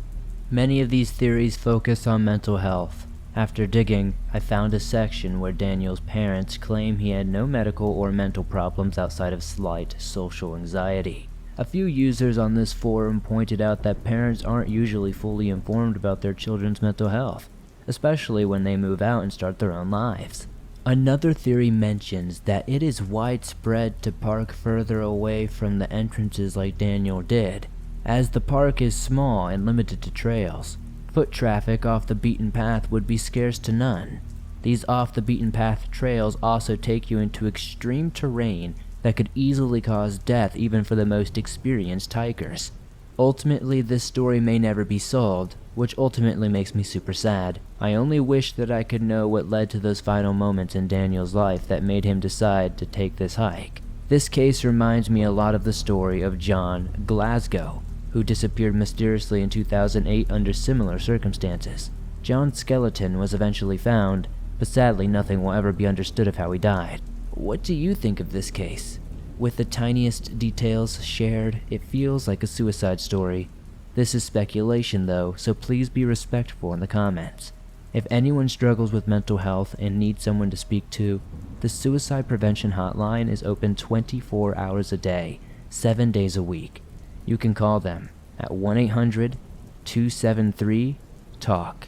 Many of these theories focus on mental health. After digging, I found a section where Daniel's parents claim he had no medical or mental problems outside of slight social anxiety. A few users on this forum pointed out that parents aren't usually fully informed about their children's mental health, especially when they move out and start their own lives. Another theory mentions that it is widespread to park further away from the entrances like Daniel did, as the park is small and limited to trails. Foot traffic off the beaten path would be scarce to none. These off-the-beaten-path trails also take you into extreme terrain that could easily cause death even for the most experienced hikers. Ultimately, this story may never be solved, which ultimately makes me super sad. I only wish that I could know what led to those final moments in Daniel's life that made him decide to take this hike. This case reminds me a lot of the story of John Glasgow, who disappeared mysteriously in 2008 under similar circumstances. John's skeleton was eventually found, but sadly nothing will ever be understood of how he died. What do you think of this case? With the tiniest details shared, it feels like a suicide story. This is speculation though, so please be respectful in the comments. If anyone struggles with mental health and needs someone to speak to, the Suicide Prevention Hotline is open 24 hours a day, 7 days a week. You can call them at 1-800-273-TALK.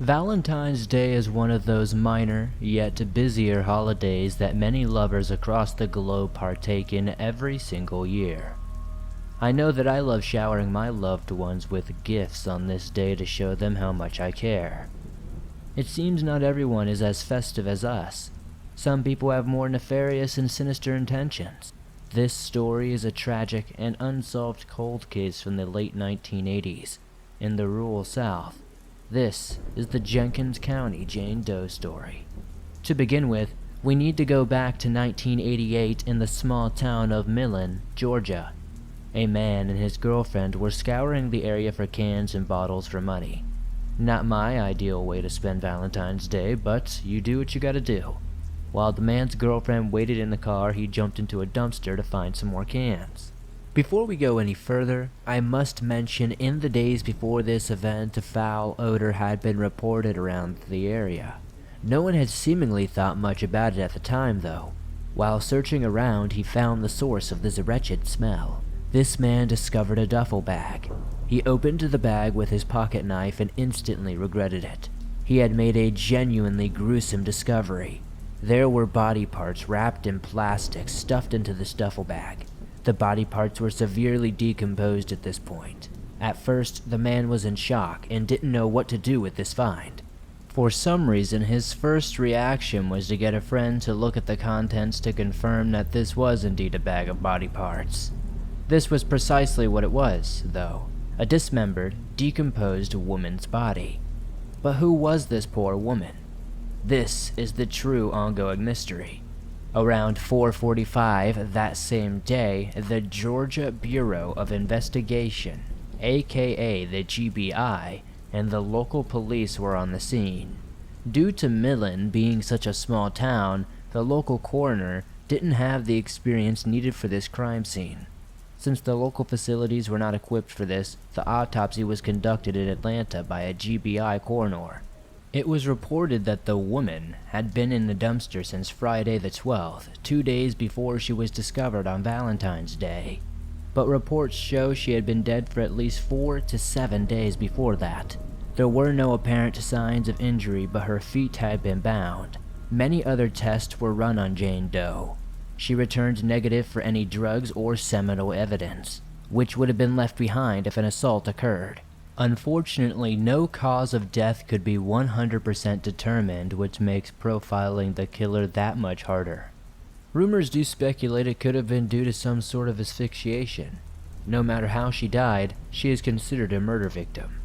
Valentine's Day is one of those minor, yet busier holidays that many lovers across the globe partake in every single year. I know that I love showering my loved ones with gifts on this day to show them how much I care. It seems not everyone is as festive as us. Some people have more nefarious and sinister intentions. This story is a tragic and unsolved cold case from the late 1980s in the rural South. This is the Jenkins County Jane Doe story. To begin with, we need to go back to 1988 in the small town of Millen, Georgia. A man and his girlfriend were scouring the area for cans and bottles for money. Not my ideal way to spend Valentine's Day, but you do what you gotta do. While the man's girlfriend waited in the car, he jumped into a dumpster to find some more cans. Before we go any further, I must mention in the days before this event, a foul odor had been reported around the area. No one had seemingly thought much about it at the time, though. While searching around, he found the source of this wretched smell. This man discovered a duffel bag. He opened the bag with his pocket knife and instantly regretted it. He had made a genuinely gruesome discovery. There were body parts wrapped in plastic stuffed into this duffel bag. The body parts were severely decomposed at this point. At first, the man was in shock and didn't know what to do with this find. For some reason, his first reaction was to get a friend to look at the contents to confirm that this was indeed a bag of body parts. This was precisely what it was, though. A dismembered, decomposed woman's body. But who was this poor woman? This is the true ongoing mystery. Around 4:45 that same day, the Georgia Bureau of Investigation, aka the GBI, and the local police were on the scene. Due to Millen being such a small town, the local coroner didn't have the experience needed for this crime scene. Since the local facilities were not equipped for this, the autopsy was conducted in Atlanta by a GBI coroner. It was reported that the woman had been in the dumpster since Friday the 12th, 2 days before she was discovered on Valentine's Day. But reports show she had been dead for at least 4 to 7 days before that. There were no apparent signs of injury, but her feet had been bound. Many other tests were run on Jane Doe. She returned negative for any drugs or seminal evidence, which would have been left behind if an assault occurred. Unfortunately, no cause of death could be 100% determined, which makes profiling the killer that much harder. Rumors do speculate it could have been due to some sort of asphyxiation. No matter how she died, she is considered a murder victim.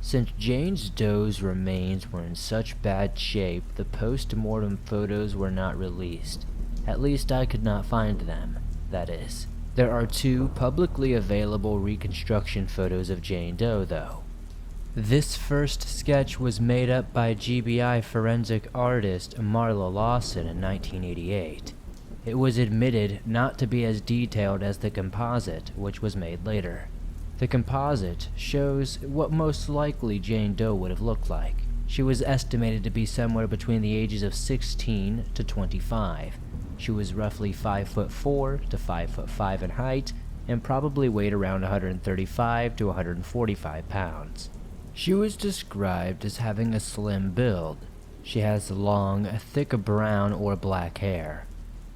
Since Jane Doe's remains were in such bad shape, the post-mortem photos were not released. At least I could not find them, that is. There are 2 publicly available reconstruction photos of Jane Doe, though. This first sketch was made up by GBI forensic artist Marla Lawson in 1988. It was admitted not to be as detailed as the composite, which was made later. The composite shows what most likely Jane Doe would have looked like. She was estimated to be somewhere between the ages of 16 to 25. She was roughly 5'4" to 5'5" in height, and probably weighed around 135 to 145 pounds. She was described as having a slim build. She has long, thick brown or black hair.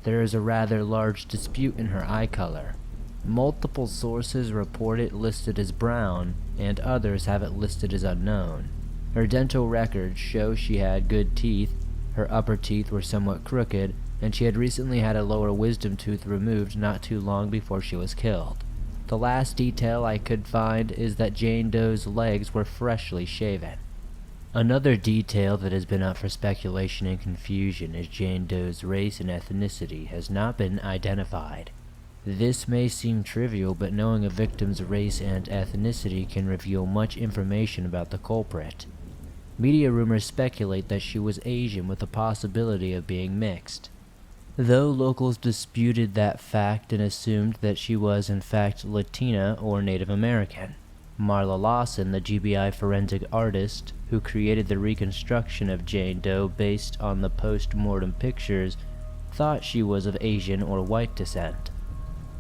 There is a rather large dispute in her eye color. Multiple sources report it listed as brown, and others have it listed as unknown. Her dental records show she had good teeth, her upper teeth were somewhat crooked, and she had recently had a lower wisdom tooth removed not too long before she was killed. The last detail I could find is that Jane Doe's legs were freshly shaven. Another detail that has been up for speculation and confusion is Jane Doe's race and ethnicity has not been identified. This may seem trivial, but knowing a victim's race and ethnicity can reveal much information about the culprit. Media rumors speculate that she was Asian with the possibility of being mixed. though locals disputed that fact and assumed that she was in fact Latina or Native American. Marla Lawson, the GBI forensic artist who created the reconstruction of Jane Doe based on the post-mortem pictures, thought she was of Asian or white descent.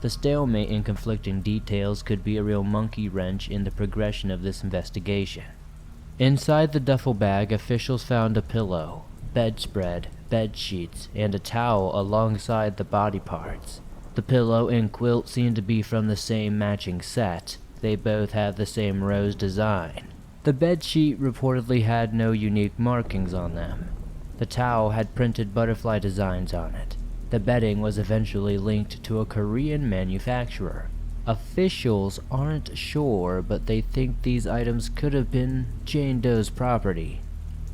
The stalemate in conflicting details could be a real monkey wrench in the progression of this investigation. Inside the duffel bag, officials found a pillow, bedspread, bed sheets, and a towel alongside the body parts. The pillow and quilt seemed to be from the same matching set. They both have the same rose design. The bed sheet reportedly had no unique markings on them. The towel had printed butterfly designs on it. The bedding was eventually linked to a Korean manufacturer. Officials aren't sure, but they think these items could have been Jane Doe's property.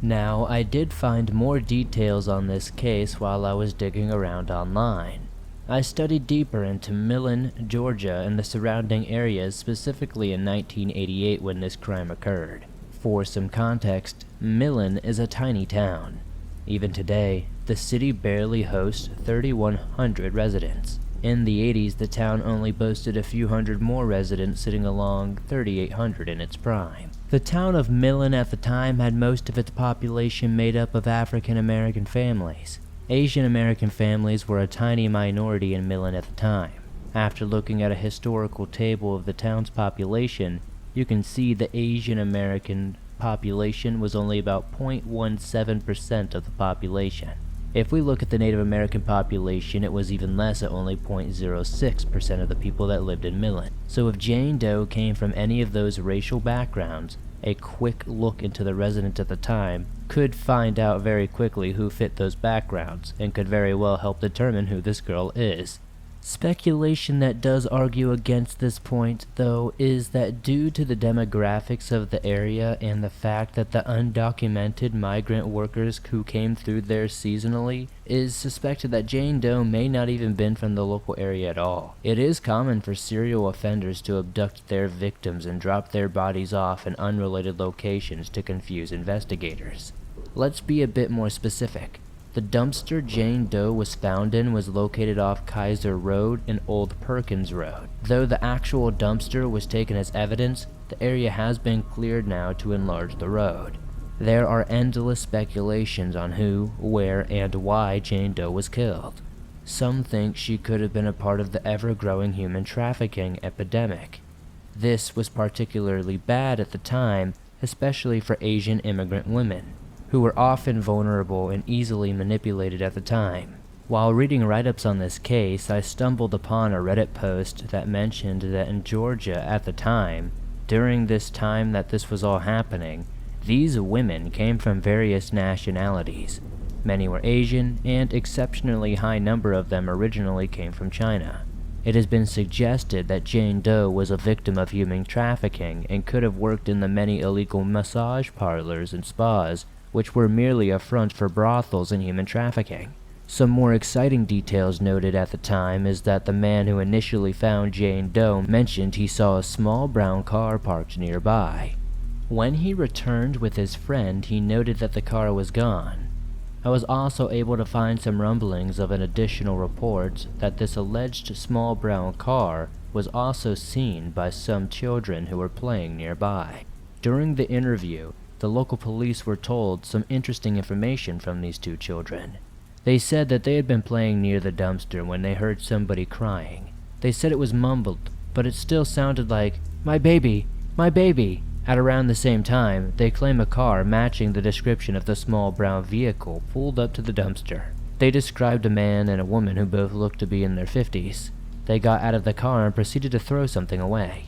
Now, I did find more details on this case while I was digging around online. I studied deeper into Millen, Georgia, and the surrounding areas, specifically in 1988 when this crime occurred. For some context, Millen is a tiny town. Even today, the city barely hosts 3,100 residents. In the 80s, the town only boasted a few hundred more residents, sitting along 3,800 in its prime. The town of Millen at the time had most of its population made up of African American families. Asian American families were a tiny minority in Millen at the time. After looking at a historical table of the town's population, you can see the Asian American population was only about 0.17% of the population. If we look at the Native American population, it was even less at only 0.06% of the people that lived in Millen. So if Jane Doe came from any of those racial backgrounds, a quick look into the residents at the time could find out very quickly who fit those backgrounds, and could very well help determine who this girl is. Speculation that does argue against this point, though, is that due to the demographics of the area and the fact that the undocumented migrant workers who came through there seasonally, is suspected that Jane Doe may not even been from the local area at all. It is common for serial offenders to abduct their victims and drop their bodies off in unrelated locations to confuse investigators. Let's be a bit more specific. The dumpster Jane Doe was found in was located off Kaiser Road and Old Perkins Road. Though the actual dumpster was taken as evidence, the area has been cleared now to enlarge the road. There are endless speculations on who, where, and why Jane Doe was killed. Some think she could have been a part of the ever-growing human trafficking epidemic. This was particularly bad at the time, especially for Asian immigrant women, who were often vulnerable and easily manipulated at the time. While reading write-ups on this case, I stumbled upon a Reddit post that mentioned that in Georgia at the time, during this time that this was all happening, these women came from various nationalities. Many were Asian, and exceptionally high number of them originally came from China. It has been suggested that Jane Doe was a victim of human trafficking and could have worked in the many illegal massage parlors and spas, which were merely a front for brothels and human trafficking. Some more exciting details noted at the time is that the man who initially found Jane Doe mentioned he saw a small brown car parked nearby. When he returned with his friend, he noted that the car was gone. I was also able to find some rumblings of an additional report that this alleged small brown car was also seen by some children who were playing nearby. During the interview, the local police were told some interesting information from these two children. They said that they had been playing near the dumpster when they heard somebody crying. They said it was mumbled, but it still sounded like, my baby, my baby." At around the same time, they claim a car matching the description of the small brown vehicle pulled up to the dumpster. They described a man and a woman who both looked to be in their 50s. They got out of the car and proceeded to throw something away.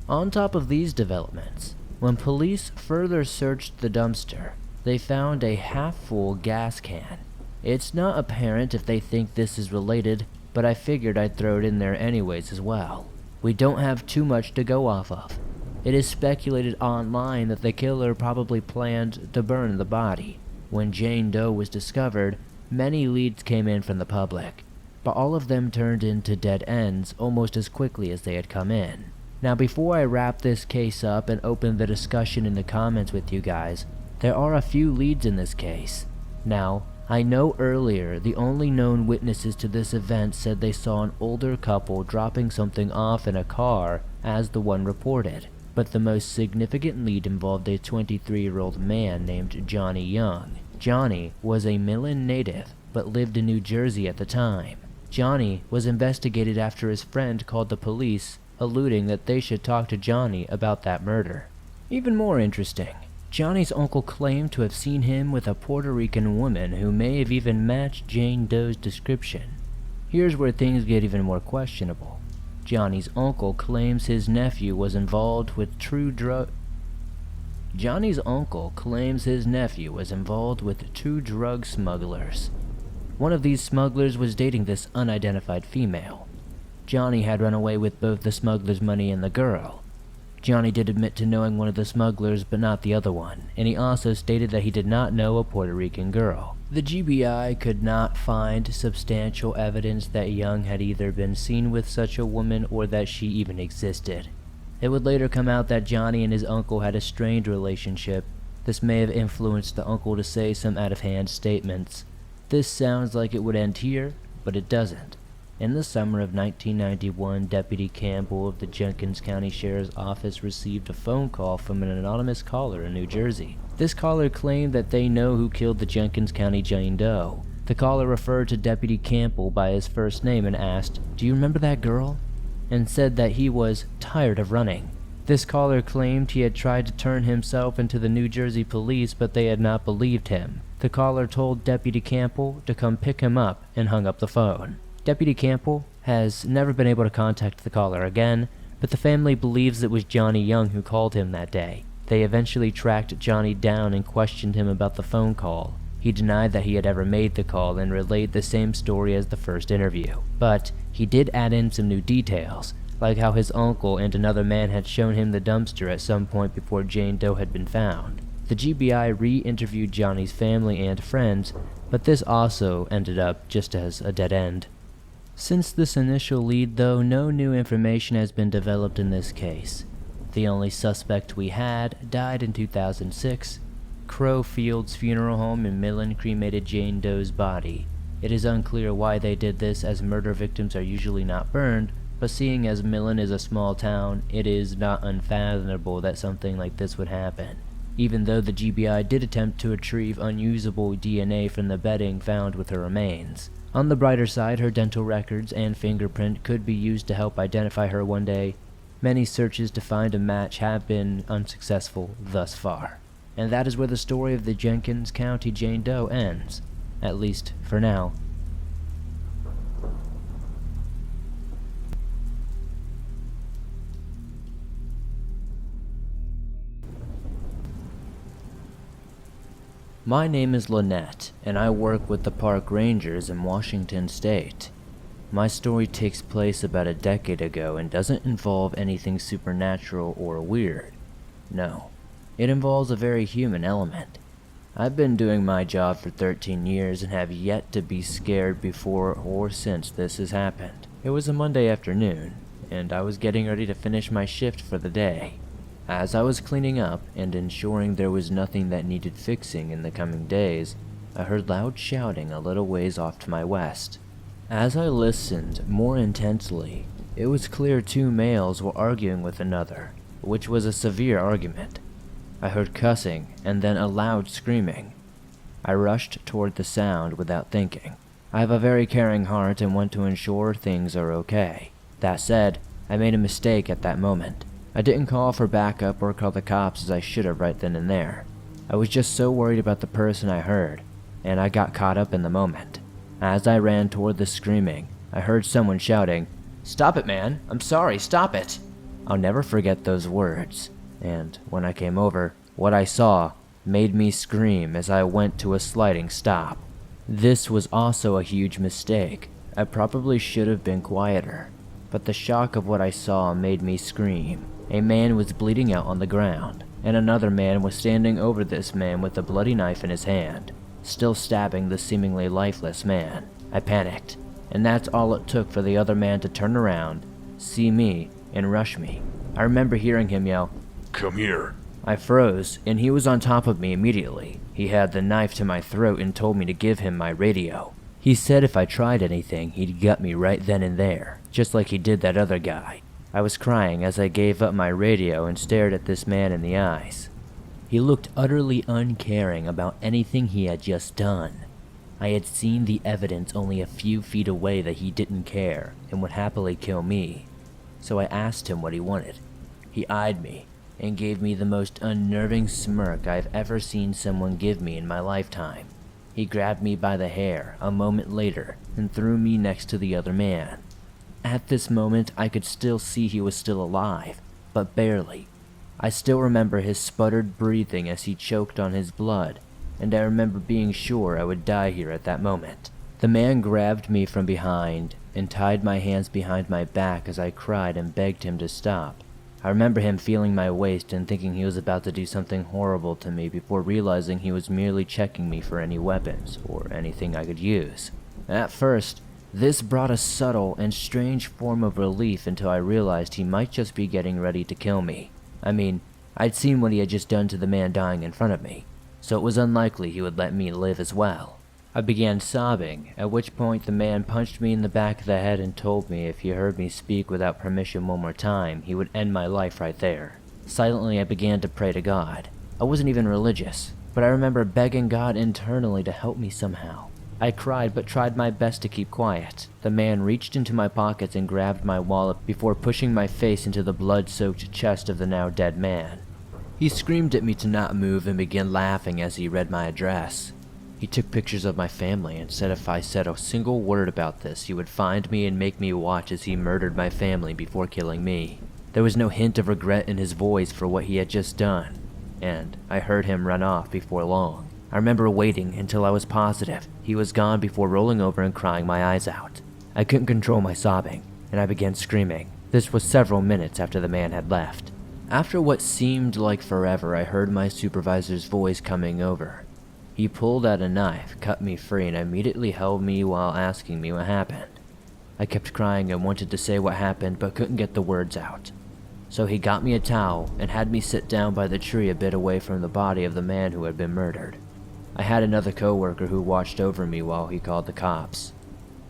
On top of these developments, when police further searched the dumpster, they found a half-full gas can. It's not apparent if they think this is related, but I figured I'd throw it in there anyways as well. We don't have too much to go off of. It is speculated online that the killer probably planned to burn the body. When Jane Doe was discovered, many leads came in from the public, but all of them turned into dead ends almost as quickly as they had come in. Now, before I wrap this case up and open the discussion in the comments with you guys, there are a few leads in this case. Now, I know earlier the only known witnesses to this event said they saw an older couple dropping something off in a car as the one reported, but the most significant lead involved a 23-year-old man named Johnny Young. Johnny was a Millen native, but lived in New Jersey at the time. Johnny was investigated after his friend called the police, alluding that they should talk to Johnny about that murder. Even more interesting, Johnny's uncle claimed to have seen him with a Puerto Rican woman who may have even matched Jane Doe's description. Here's where things get even more questionable. Johnny's uncle claims his nephew was involved with two drug smugglers. One of these smugglers was dating this unidentified female. Johnny had run away with both the smugglers' money and the girl. Johnny did admit to knowing one of the smugglers but not the other one, and he also stated that he did not know a Puerto Rican girl. The GBI could not find substantial evidence that Young had either been seen with such a woman or that she even existed. It would later come out that Johnny and his uncle had a strained relationship. This may have influenced the uncle to say some out-of-hand statements. This sounds like it would end here, but it doesn't. In the summer of 1991, Deputy Campbell of the Jenkins County Sheriff's Office received a phone call from an anonymous caller in New Jersey. This caller claimed that they know who killed the Jenkins County Jane Doe. The caller referred to Deputy Campbell by his first name and asked, "Do you remember that girl?" and said that he was tired of running. This caller claimed he had tried to turn himself into the New Jersey police, but they had not believed him. The caller told Deputy Campbell to come pick him up and hung up the phone. Deputy Campbell has never been able to contact the caller again, but the family believes it was Johnny Young who called him that day. They eventually tracked Johnny down and questioned him about the phone call. He denied that he had ever made the call and relayed the same story as the first interview. But he did add in some new details, like how his uncle and another man had shown him the dumpster at some point before Jane Doe had been found. The GBI re-interviewed Johnny's family and friends, but this also ended up just as a dead end. Since this initial lead, though, no new information has been developed in this case. The only suspect we had died in 2006. Crow Fields Funeral Home in Millen cremated Jane Doe's body. It is unclear why they did this, as murder victims are usually not burned, but seeing as Millen is a small town, it is not unfathomable that something like this would happen, even though the GBI did attempt to retrieve unusable DNA from the bedding found with her remains. On the brighter side, her dental records and fingerprint could be used to help identify her one day. Many searches to find a match have been unsuccessful thus far. And that is where the story of the Jenkins County Jane Doe ends, at least for now. My name is Lynette, and I work with the park rangers in Washington State. My story takes place about a decade ago and doesn't involve anything supernatural or weird. No, it involves a very human element. I've been doing my job for 13 years and have yet to be scared before or since this has happened. It was a Monday afternoon, and I was getting ready to finish my shift for the day. As I was cleaning up and ensuring there was nothing that needed fixing in the coming days, I heard loud shouting a little ways off to my west. As I listened more intensely, it was clear two males were arguing with another, which was a severe argument. I heard cussing and then a loud screaming. I rushed toward the sound without thinking. I have a very caring heart and want to ensure things are okay. That said, I made a mistake at that moment. I didn't call for backup or call the cops as I should have right then and there. I was just so worried about the person I heard, and I got caught up in the moment. As I ran toward the screaming, I heard someone shouting, "Stop it, man! I'm sorry, stop it!" I'll never forget those words, and when I came over, what I saw made me scream as I went to a sliding stop. This was also a huge mistake. I probably should have been quieter, but the shock of what I saw made me scream. A man was bleeding out on the ground, and another man was standing over this man with a bloody knife in his hand, still stabbing the seemingly lifeless man. I panicked, and that's all it took for the other man to turn around, see me, and rush me. I remember hearing him yell, "Come here." I froze, and he was on top of me immediately. He had the knife to my throat and told me to give him my radio. He said if I tried anything, he'd gut me right then and there, just like he did that other guy. I was crying as I gave up my radio and stared at this man in the eyes. He looked utterly uncaring about anything he had just done. I had seen the evidence only a few feet away that he didn't care and would happily kill me. So I asked him what he wanted. He eyed me and gave me the most unnerving smirk I've ever seen someone give me in my lifetime. He grabbed me by the hair a moment later and threw me next to the other man. At this moment, I could still see he was still alive, but barely. I still remember his sputtered breathing as he choked on his blood, and I remember being sure I would die here at that moment. The man grabbed me from behind and tied my hands behind my back as I cried and begged him to stop. I remember him feeling my waist and thinking he was about to do something horrible to me before realizing he was merely checking me for any weapons or anything I could use. At first, this brought a subtle and strange form of relief until I realized he might just be getting ready to kill me. I mean, I'd seen what he had just done to the man dying in front of me, so it was unlikely he would let me live as well. I began sobbing, at which point the man punched me in the back of the head and told me if he heard me speak without permission one more time, he would end my life right there. Silently, I began to pray to God. I wasn't even religious, but I remember begging God internally to help me somehow. I cried but tried my best to keep quiet. The man reached into my pockets and grabbed my wallet before pushing my face into the blood-soaked chest of the now dead man. He screamed at me to not move and began laughing as he read my address. He took pictures of my family and said if I said a single word about this, he would find me and make me watch as he murdered my family before killing me. There was no hint of regret in his voice for what he had just done, and I heard him run off before long. I remember waiting until I was positive he was gone before rolling over and crying my eyes out. I couldn't control my sobbing, and I began screaming. This was several minutes after the man had left. After what seemed like forever, I heard my supervisor's voice coming over. He pulled out a knife, cut me free, and immediately held me while asking me what happened. I kept crying and wanted to say what happened, but couldn't get the words out. So he got me a towel and had me sit down by the tree a bit away from the body of the man who had been murdered. I had another coworker who watched over me while he called the cops.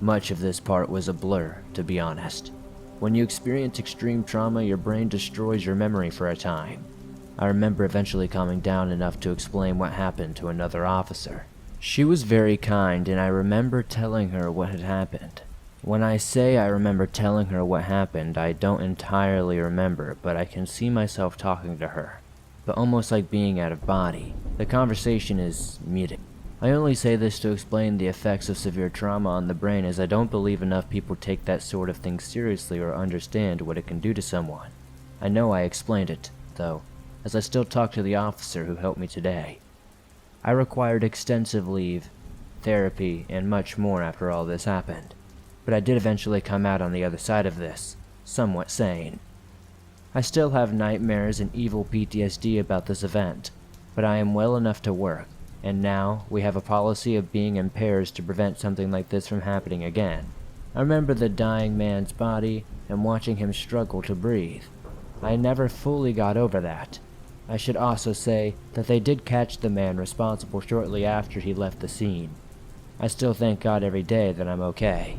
Much of this part was a blur, to be honest. When you experience extreme trauma, your brain destroys your memory for a time. I remember eventually calming down enough to explain what happened to another officer. She was very kind, and I remember telling her what had happened. When I say I remember telling her what happened, I don't entirely remember, but I can see myself talking to her, but almost like being out of body. The conversation is muted. I only say this to explain the effects of severe trauma on the brain, as I don't believe enough people take that sort of thing seriously or understand what it can do to someone. I know I explained it, though, as I still talk to the officer who helped me today. I required extensive leave, therapy, and much more after all this happened, but I did eventually come out on the other side of this, somewhat sane. I still have nightmares and evil PTSD about this event, but I am well enough to work, and now we have a policy of being in pairs to prevent something like this from happening again. I remember the dying man's body and watching him struggle to breathe. I never fully got over that. I should also say that they did catch the man responsible shortly after he left the scene. I still thank God every day that I'm okay.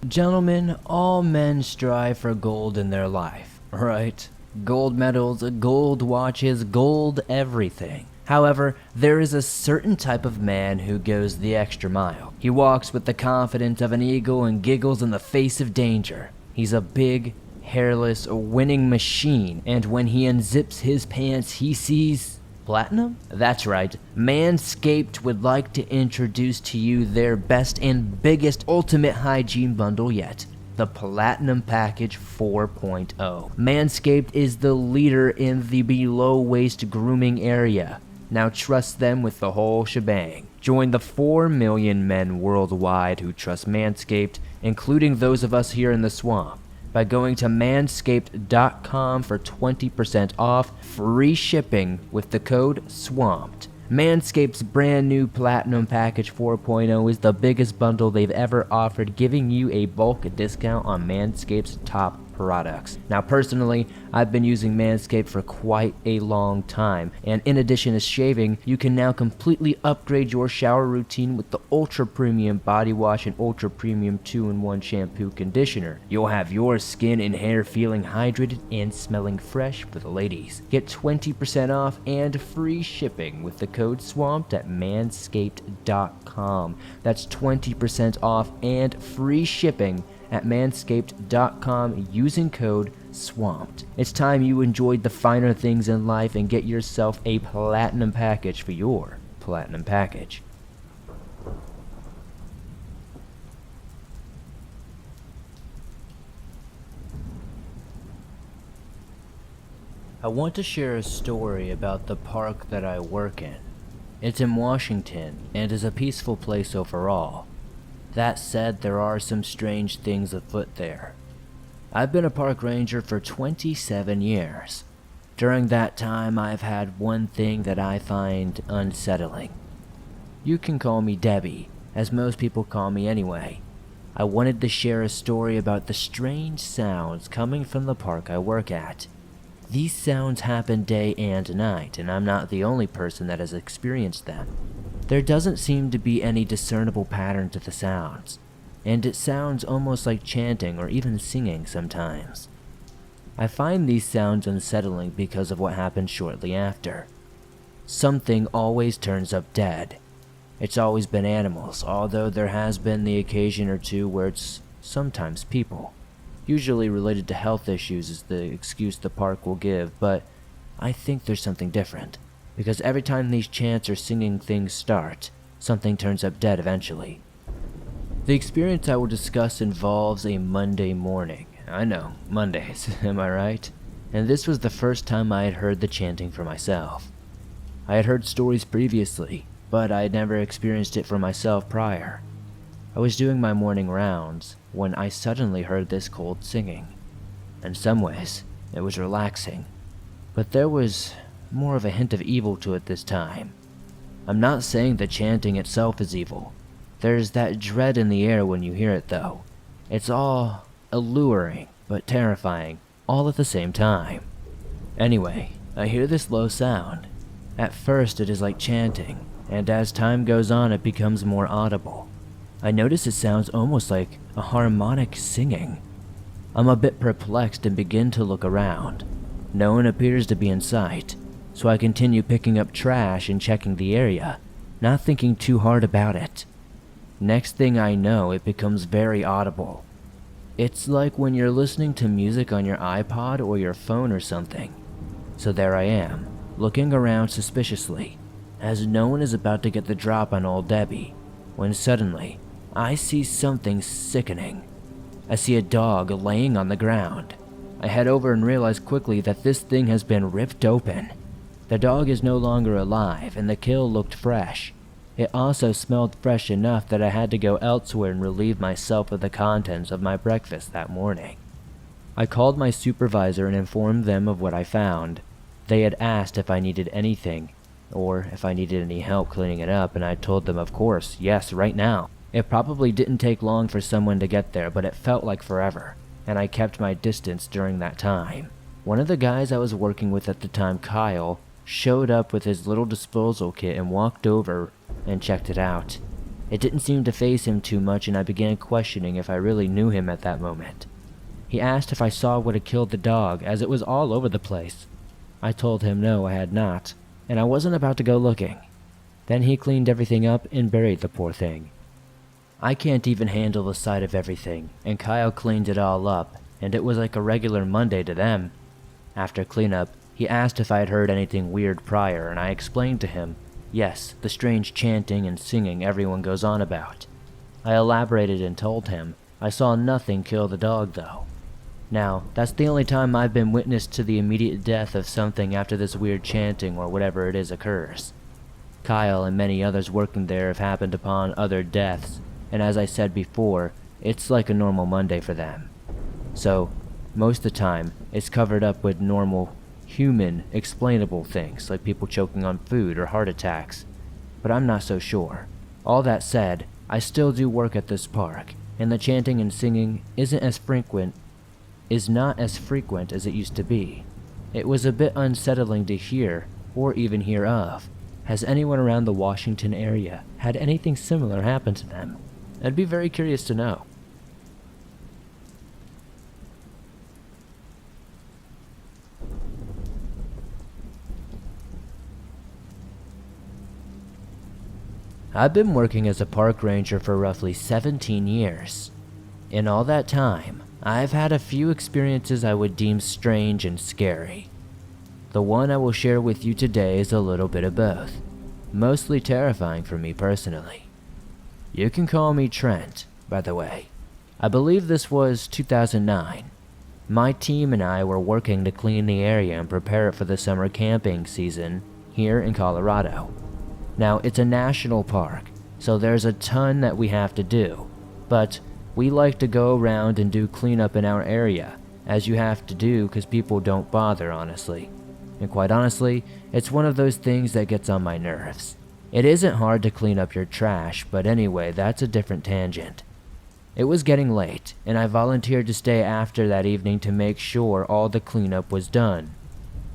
Gentlemen, all men strive for gold in their life, right? Gold medals, gold watches, gold everything. However, there is a certain type of man who goes the extra mile. He walks with the confidence of an eagle and giggles in the face of danger. He's a big, hairless, winning machine, and when he unzips his pants, he sees platinum? That's right. Manscaped would like to introduce to you their best and biggest ultimate hygiene bundle yet. The Platinum Package 4.0. Manscaped is the leader in the below-waist grooming area. Now trust them with the whole shebang. Join the 4 million men worldwide who trust Manscaped, including those of us here in the swamp, by going to manscaped.com for 20% off, free shipping with the code SWAMPED. Manscaped's brand new Platinum Package 4.0 is the biggest bundle they've ever offered, giving you a bulk discount on Manscaped's top products. Now personally, I've been using Manscaped for quite a long time, and in addition to shaving, you can now completely upgrade your shower routine with the Ultra Premium Body Wash and Ultra Premium 2-in-1 Shampoo Conditioner. You'll have your skin and hair feeling hydrated and smelling fresh for the ladies. Get 20% off and free shipping with the code SWAMPED at manscaped.com. That's 20% off and free shipping at manscaped.com using code SWAMPED. It's time you enjoyed the finer things in life and get yourself a Platinum Package for your Platinum Package. I want to share a story about the park that I work in. It's in Washington and is a peaceful place overall. That said, there are some strange things afoot there. I've been a park ranger for 27 years. During that time, I've had one thing that I find unsettling. You can call me Debbie, as most people call me anyway. I wanted to share a story about the strange sounds coming from the park I work at. These sounds happen day and night, and I'm not the only person that has experienced them. There doesn't seem to be any discernible pattern to the sounds, and it sounds almost like chanting or even singing sometimes. I find these sounds unsettling because of what happens shortly after. Something always turns up dead. It's always been animals, although there has been the occasion or two where it's sometimes people. Usually related to health issues is the excuse the park will give, but I think there's something different. Because every time these chants or singing things start, something turns up dead eventually. The experience I will discuss involves a Monday morning. I know, Mondays, am I right? And this was the first time I had heard the chanting for myself. I had heard stories previously, but I had never experienced it for myself prior. I was doing my morning rounds when I suddenly heard this cold singing. In some ways, it was relaxing, but there was more of a hint of evil to it this time. I'm not saying the chanting itself is evil. There's that dread in the air when you hear it though. It's all alluring, but terrifying, all at the same time. Anyway, I hear this low sound. At first it is like chanting, and as time goes on it becomes more audible. I notice it sounds almost like a harmonic singing. I'm a bit perplexed and begin to look around. No one appears to be in sight. So I continue picking up trash and checking the area, not thinking too hard about it. Next thing I know, it becomes very audible. It's like when you're listening to music on your iPod or your phone or something. So there I am, looking around suspiciously, as no one is about to get the drop on old Debbie, when suddenly, I see something sickening. I see a dog laying on the ground. I head over and realize quickly that this thing has been ripped open. The dog is no longer alive, and the kill looked fresh. It also smelled fresh enough that I had to go elsewhere and relieve myself of the contents of my breakfast that morning. I called my supervisor and informed them of what I found. They had asked if I needed anything, or if I needed any help cleaning it up, and I told them of course, yes, right now. It probably didn't take long for someone to get there, but it felt like forever, and I kept my distance during that time. One of the guys I was working with at the time, Kyle, showed up with his little disposal kit and walked over and checked it out. It didn't seem to faze him too much, and I began questioning if I really knew him at that moment. He asked if I saw what had killed the dog, as it was all over the place. I told him no, I had not, and I wasn't about to go looking. Then he cleaned everything up and buried the poor thing. I can't even handle the sight of everything, and Kyle cleaned it all up, and it was like a regular Monday to them. After cleanup, he asked if I had heard anything weird prior, and I explained to him, yes, the strange chanting and singing everyone goes on about. I elaborated and told him I saw nothing kill the dog though. Now, that's the only time I've been witness to the immediate death of something after this weird chanting or whatever it is occurs. Kyle and many others working there have happened upon other deaths, and as I said before, it's like a normal Monday for them. So, most of the time, it's covered up with normal human, explainable things like people choking on food or heart attacks, but I'm not so sure. All that said, I still do work at this park, and the chanting and singing is not as frequent as it used to be. It was a bit unsettling to hear, or even hear of. Has anyone around the Washington area had anything similar happen to them? I'd be very curious to know. I've been working as a park ranger for roughly 17 years. In all that time, I've had a few experiences I would deem strange and scary. The one I will share with you today is a little bit of both, mostly terrifying for me personally. You can call me Trent, by the way. I believe this was 2009. My team and I were working to clean the area and prepare it for the summer camping season here in Colorado. Now, it's a national park, so there's a ton that we have to do, but we like to go around and do cleanup in our area, as you have to do because people don't bother, honestly. And quite honestly, it's one of those things that gets on my nerves. It isn't hard to clean up your trash, but anyway, that's a different tangent. It was getting late, and I volunteered to stay after that evening to make sure all the cleanup was done.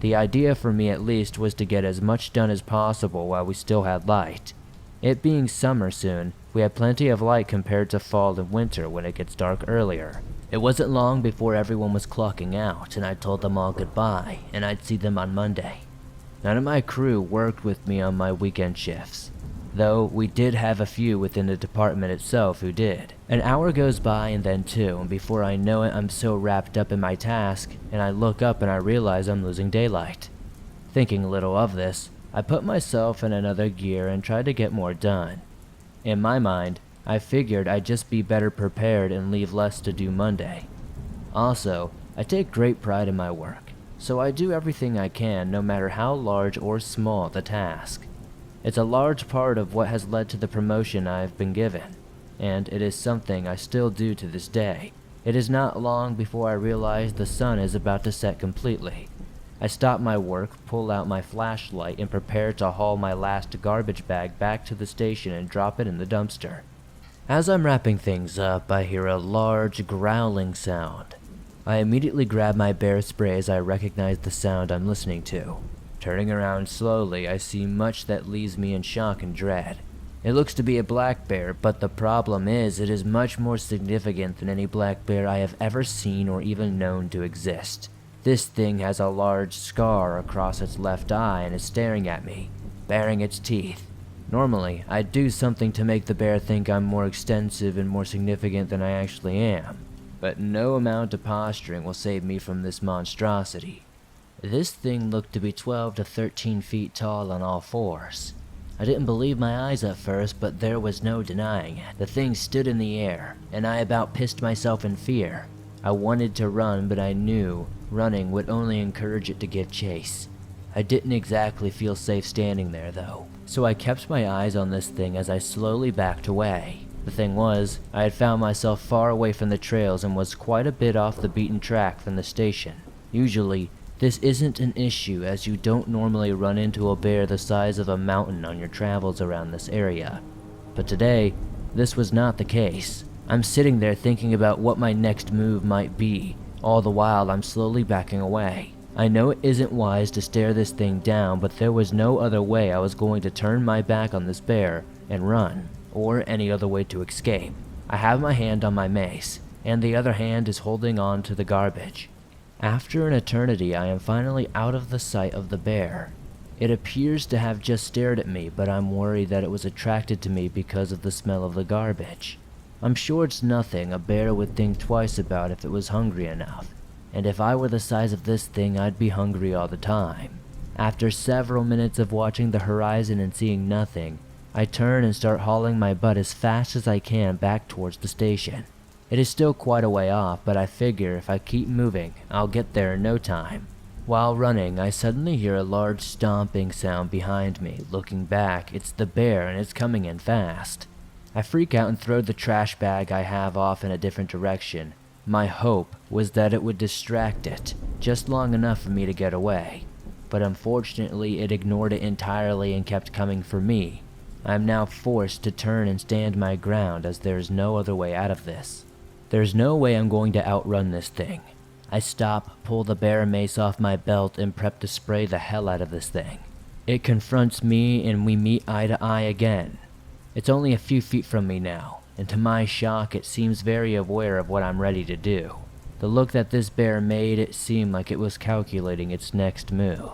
The idea for me at least was to get as much done as possible while we still had light. It being summer soon, we had plenty of light compared to fall and winter when it gets dark earlier. It wasn't long before everyone was clocking out, and I told them all goodbye, and I'd see them on Monday. None of my crew worked with me on my weekend shifts, though we did have a few within the department itself who did. An hour goes by and then two, and before I know it, I'm so wrapped up in my task, and I look up and I realize I'm losing daylight. Thinking a little of this, I put myself in another gear and tried to get more done. In my mind, I figured I'd just be better prepared and leave less to do Monday. Also, I take great pride in my work, so I do everything I can no matter how large or small the task. It's a large part of what has led to the promotion I've been given, and it is something I still do to this day. It is not long before I realize the sun is about to set completely. I stop my work, pull out my flashlight, and prepare to haul my last garbage bag back to the station and drop it in the dumpster. As I'm wrapping things up, I hear a large growling sound. I immediately grab my bear spray as I recognize the sound I'm listening to. Turning around slowly, I see much that leaves me in shock and dread. It looks to be a black bear, but the problem is it is much more significant than any black bear I have ever seen or even known to exist. This thing has a large scar across its left eye and is staring at me, baring its teeth. Normally, I'd do something to make the bear think I'm more extensive and more significant than I actually am, but no amount of posturing will save me from this monstrosity. This thing looked to be 12 to 13 feet tall on all fours. I didn't believe my eyes at first, but there was no denying it. The thing stood in the air, and I about pissed myself in fear. I wanted to run, but I knew running would only encourage it to give chase. I didn't exactly feel safe standing there though, so I kept my eyes on this thing as I slowly backed away. The thing was, I had found myself far away from the trails and was quite a bit off the beaten track from the station. Usually, this isn't an issue as you don't normally run into a bear the size of a mountain on your travels around this area. But today, this was not the case. I'm sitting there thinking about what my next move might be, all the while I'm slowly backing away. I know it isn't wise to stare this thing down, but there was no other way I was going to turn my back on this bear and run, or any other way to escape. I have my hand on my mace, and the other hand is holding on to the garbage. After an eternity, I am finally out of the sight of the bear. It appears to have just stared at me, but I'm worried that it was attracted to me because of the smell of the garbage. I'm sure it's nothing a bear would think twice about if it was hungry enough, and if I were the size of this thing, I'd be hungry all the time. After several minutes of watching the horizon and seeing nothing, I turn and start hauling my butt as fast as I can back towards the station. It is still quite a way off, but I figure if I keep moving, I'll get there in no time. While running, I suddenly hear a large stomping sound behind me. Looking back, it's the bear and it's coming in fast. I freak out and throw the trash bag I have off in a different direction, My hope was that it would distract it, just long enough for me to get away. But unfortunately, it ignored it entirely and kept coming for me. I am now forced to turn and stand my ground as there is no other way out of this. There's no way I'm going to outrun this thing. I stop, pull the bear mace off my belt, and prep to spray the hell out of this thing. It confronts me and we meet eye to eye again. It's only a few feet from me now, and to my shock it seems very aware of what I'm ready to do. The look that this bear made it seem like it was calculating its next move.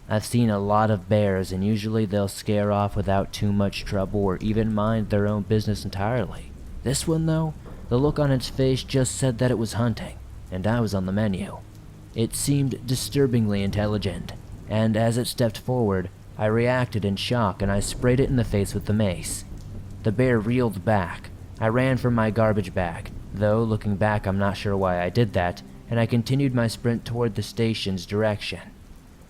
I've seen a lot of bears and usually they'll scare off without too much trouble or even mind their own business entirely. This one though, the look on its face just said that it was hunting, and I was on the menu. It seemed disturbingly intelligent, and as it stepped forward, I reacted in shock and I sprayed it in the face with the mace. The bear reeled back. I ran for my garbage bag, though looking back I'm not sure why I did that, and I continued my sprint toward the station's direction.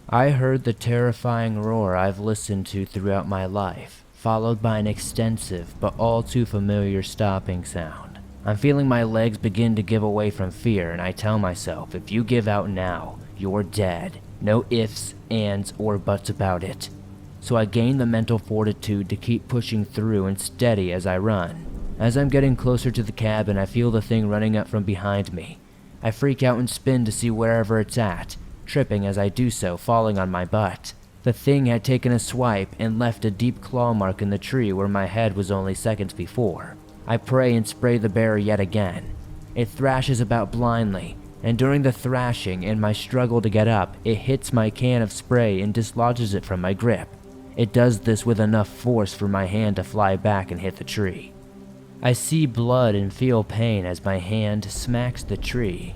I heard the terrifying roar I've listened to throughout my life, followed by an extensive but all too familiar stopping sound. I'm feeling my legs begin to give away from fear, and I tell myself, if you give out now, you're dead. No ifs, ands, or buts about it. So I gain the mental fortitude to keep pushing through and steady as I run. As I'm getting closer to the cabin, I feel the thing running up from behind me. I freak out and spin to see wherever it's at, tripping as I do so, falling on my butt. The thing had taken a swipe and left a deep claw mark in the tree where my head was only seconds before. I pray and spray the bear yet again. It thrashes about blindly, and during the thrashing and my struggle to get up, it hits my can of spray and dislodges it from my grip. It does this with enough force for my hand to fly back and hit the tree. I see blood and feel pain as my hand smacks the tree.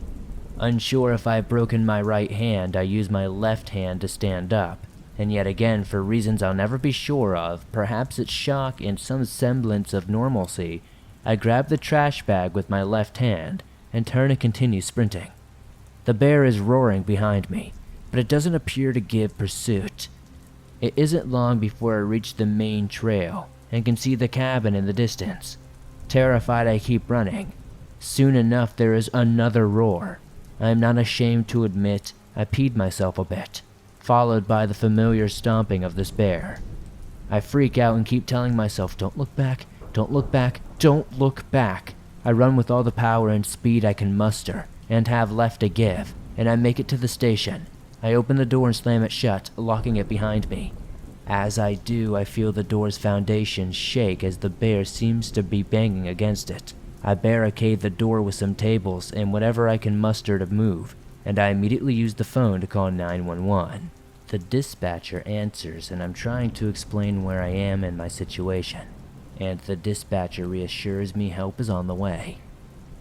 Unsure if I've broken my right hand, I use my left hand to stand up, and yet again, for reasons I'll never be sure of, perhaps it's shock and some semblance of normalcy, I grab the trash bag with my left hand and turn and continue sprinting. The bear is roaring behind me, but it doesn't appear to give pursuit. It isn't long before I reach the main trail and can see the cabin in the distance. Terrified, I keep running. Soon enough, there is another roar. I am not ashamed to admit I peed myself a bit, followed by the familiar stomping of this bear. I freak out and keep telling myself, don't look back, don't look back, don't look back. I run with all the power and speed I can muster and have left to give, and I make it to the station. I open the door and slam it shut, locking it behind me. As I do, I feel the door's foundation shake as the bear seems to be banging against it. I barricade the door with some tables and whatever I can muster to move, and I immediately use the phone to call 911. The dispatcher answers, and I'm trying to explain where I am and my situation, and the dispatcher reassures me help is on the way.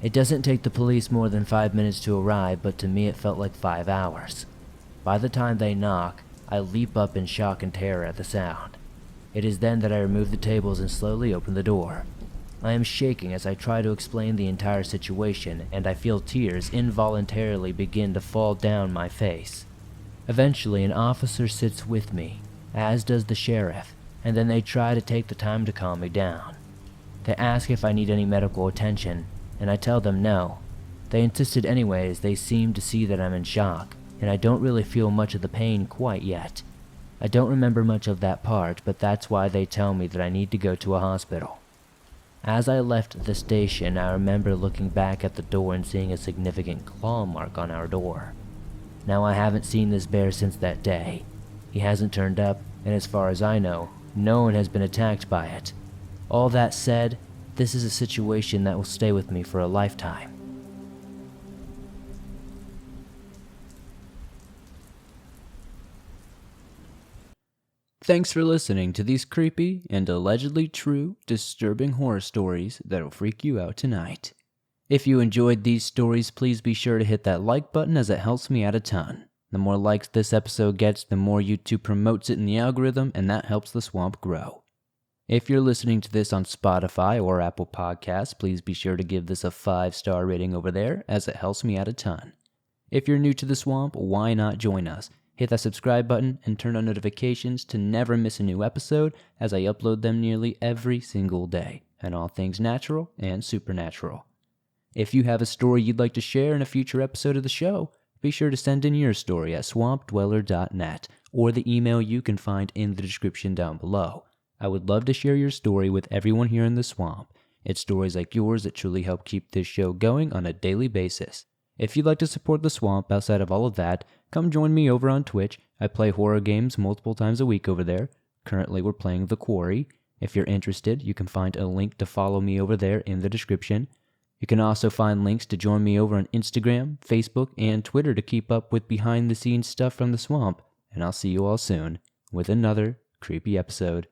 It doesn't take the police more than 5 minutes to arrive, but to me it felt like 5 hours. By the time they knock, I leap up in shock and terror at the sound. It is then that I remove the tables and slowly open the door. I am shaking as I try to explain the entire situation, and I feel tears involuntarily begin to fall down my face. Eventually, an officer sits with me, as does the sheriff, and then they try to take the time to calm me down. They ask if I need any medical attention, and I tell them no. They insisted anyways. They seem to see that I'm in shock, and I don't really feel much of the pain quite yet. I don't remember much of that part, but that's why they tell me that I need to go to a hospital. As I left the station, I remember looking back at the door and seeing a significant claw mark on our door. Now, I haven't seen this bear since that day. He hasn't turned up, and as far as I know, no one has been attacked by it. All that said, this is a situation that will stay with me for a lifetime. Thanks for listening to these creepy and allegedly true, disturbing horror stories that'll freak you out tonight. If you enjoyed these stories, please be sure to hit that like button as it helps me out a ton. The more likes this episode gets, the more YouTube promotes it in the algorithm, and that helps the swamp grow. If you're listening to this on Spotify or Apple Podcasts, please be sure to give this a 5-star rating over there, as it helps me out a ton. If you're new to the swamp, why not join us? Hit that subscribe button and turn on notifications to never miss a new episode, as I upload them nearly every single day, and all things natural and supernatural. If you have a story you'd like to share in a future episode of the show, be sure to send in your story at swampdweller.net or the email you can find in the description down below. I would love to share your story with everyone here in the swamp. It's stories like yours that truly help keep this show going on a daily basis. If you'd like to support the swamp outside of all of that, come join me over on Twitch. I play horror games multiple times a week over there. Currently, we're playing The Quarry. If you're interested, you can find a link to follow me over there in the description. You can also find links to join me over on Instagram, Facebook, and Twitter to keep up with behind-the-scenes stuff from the swamp. And I'll see you all soon with another creepy episode.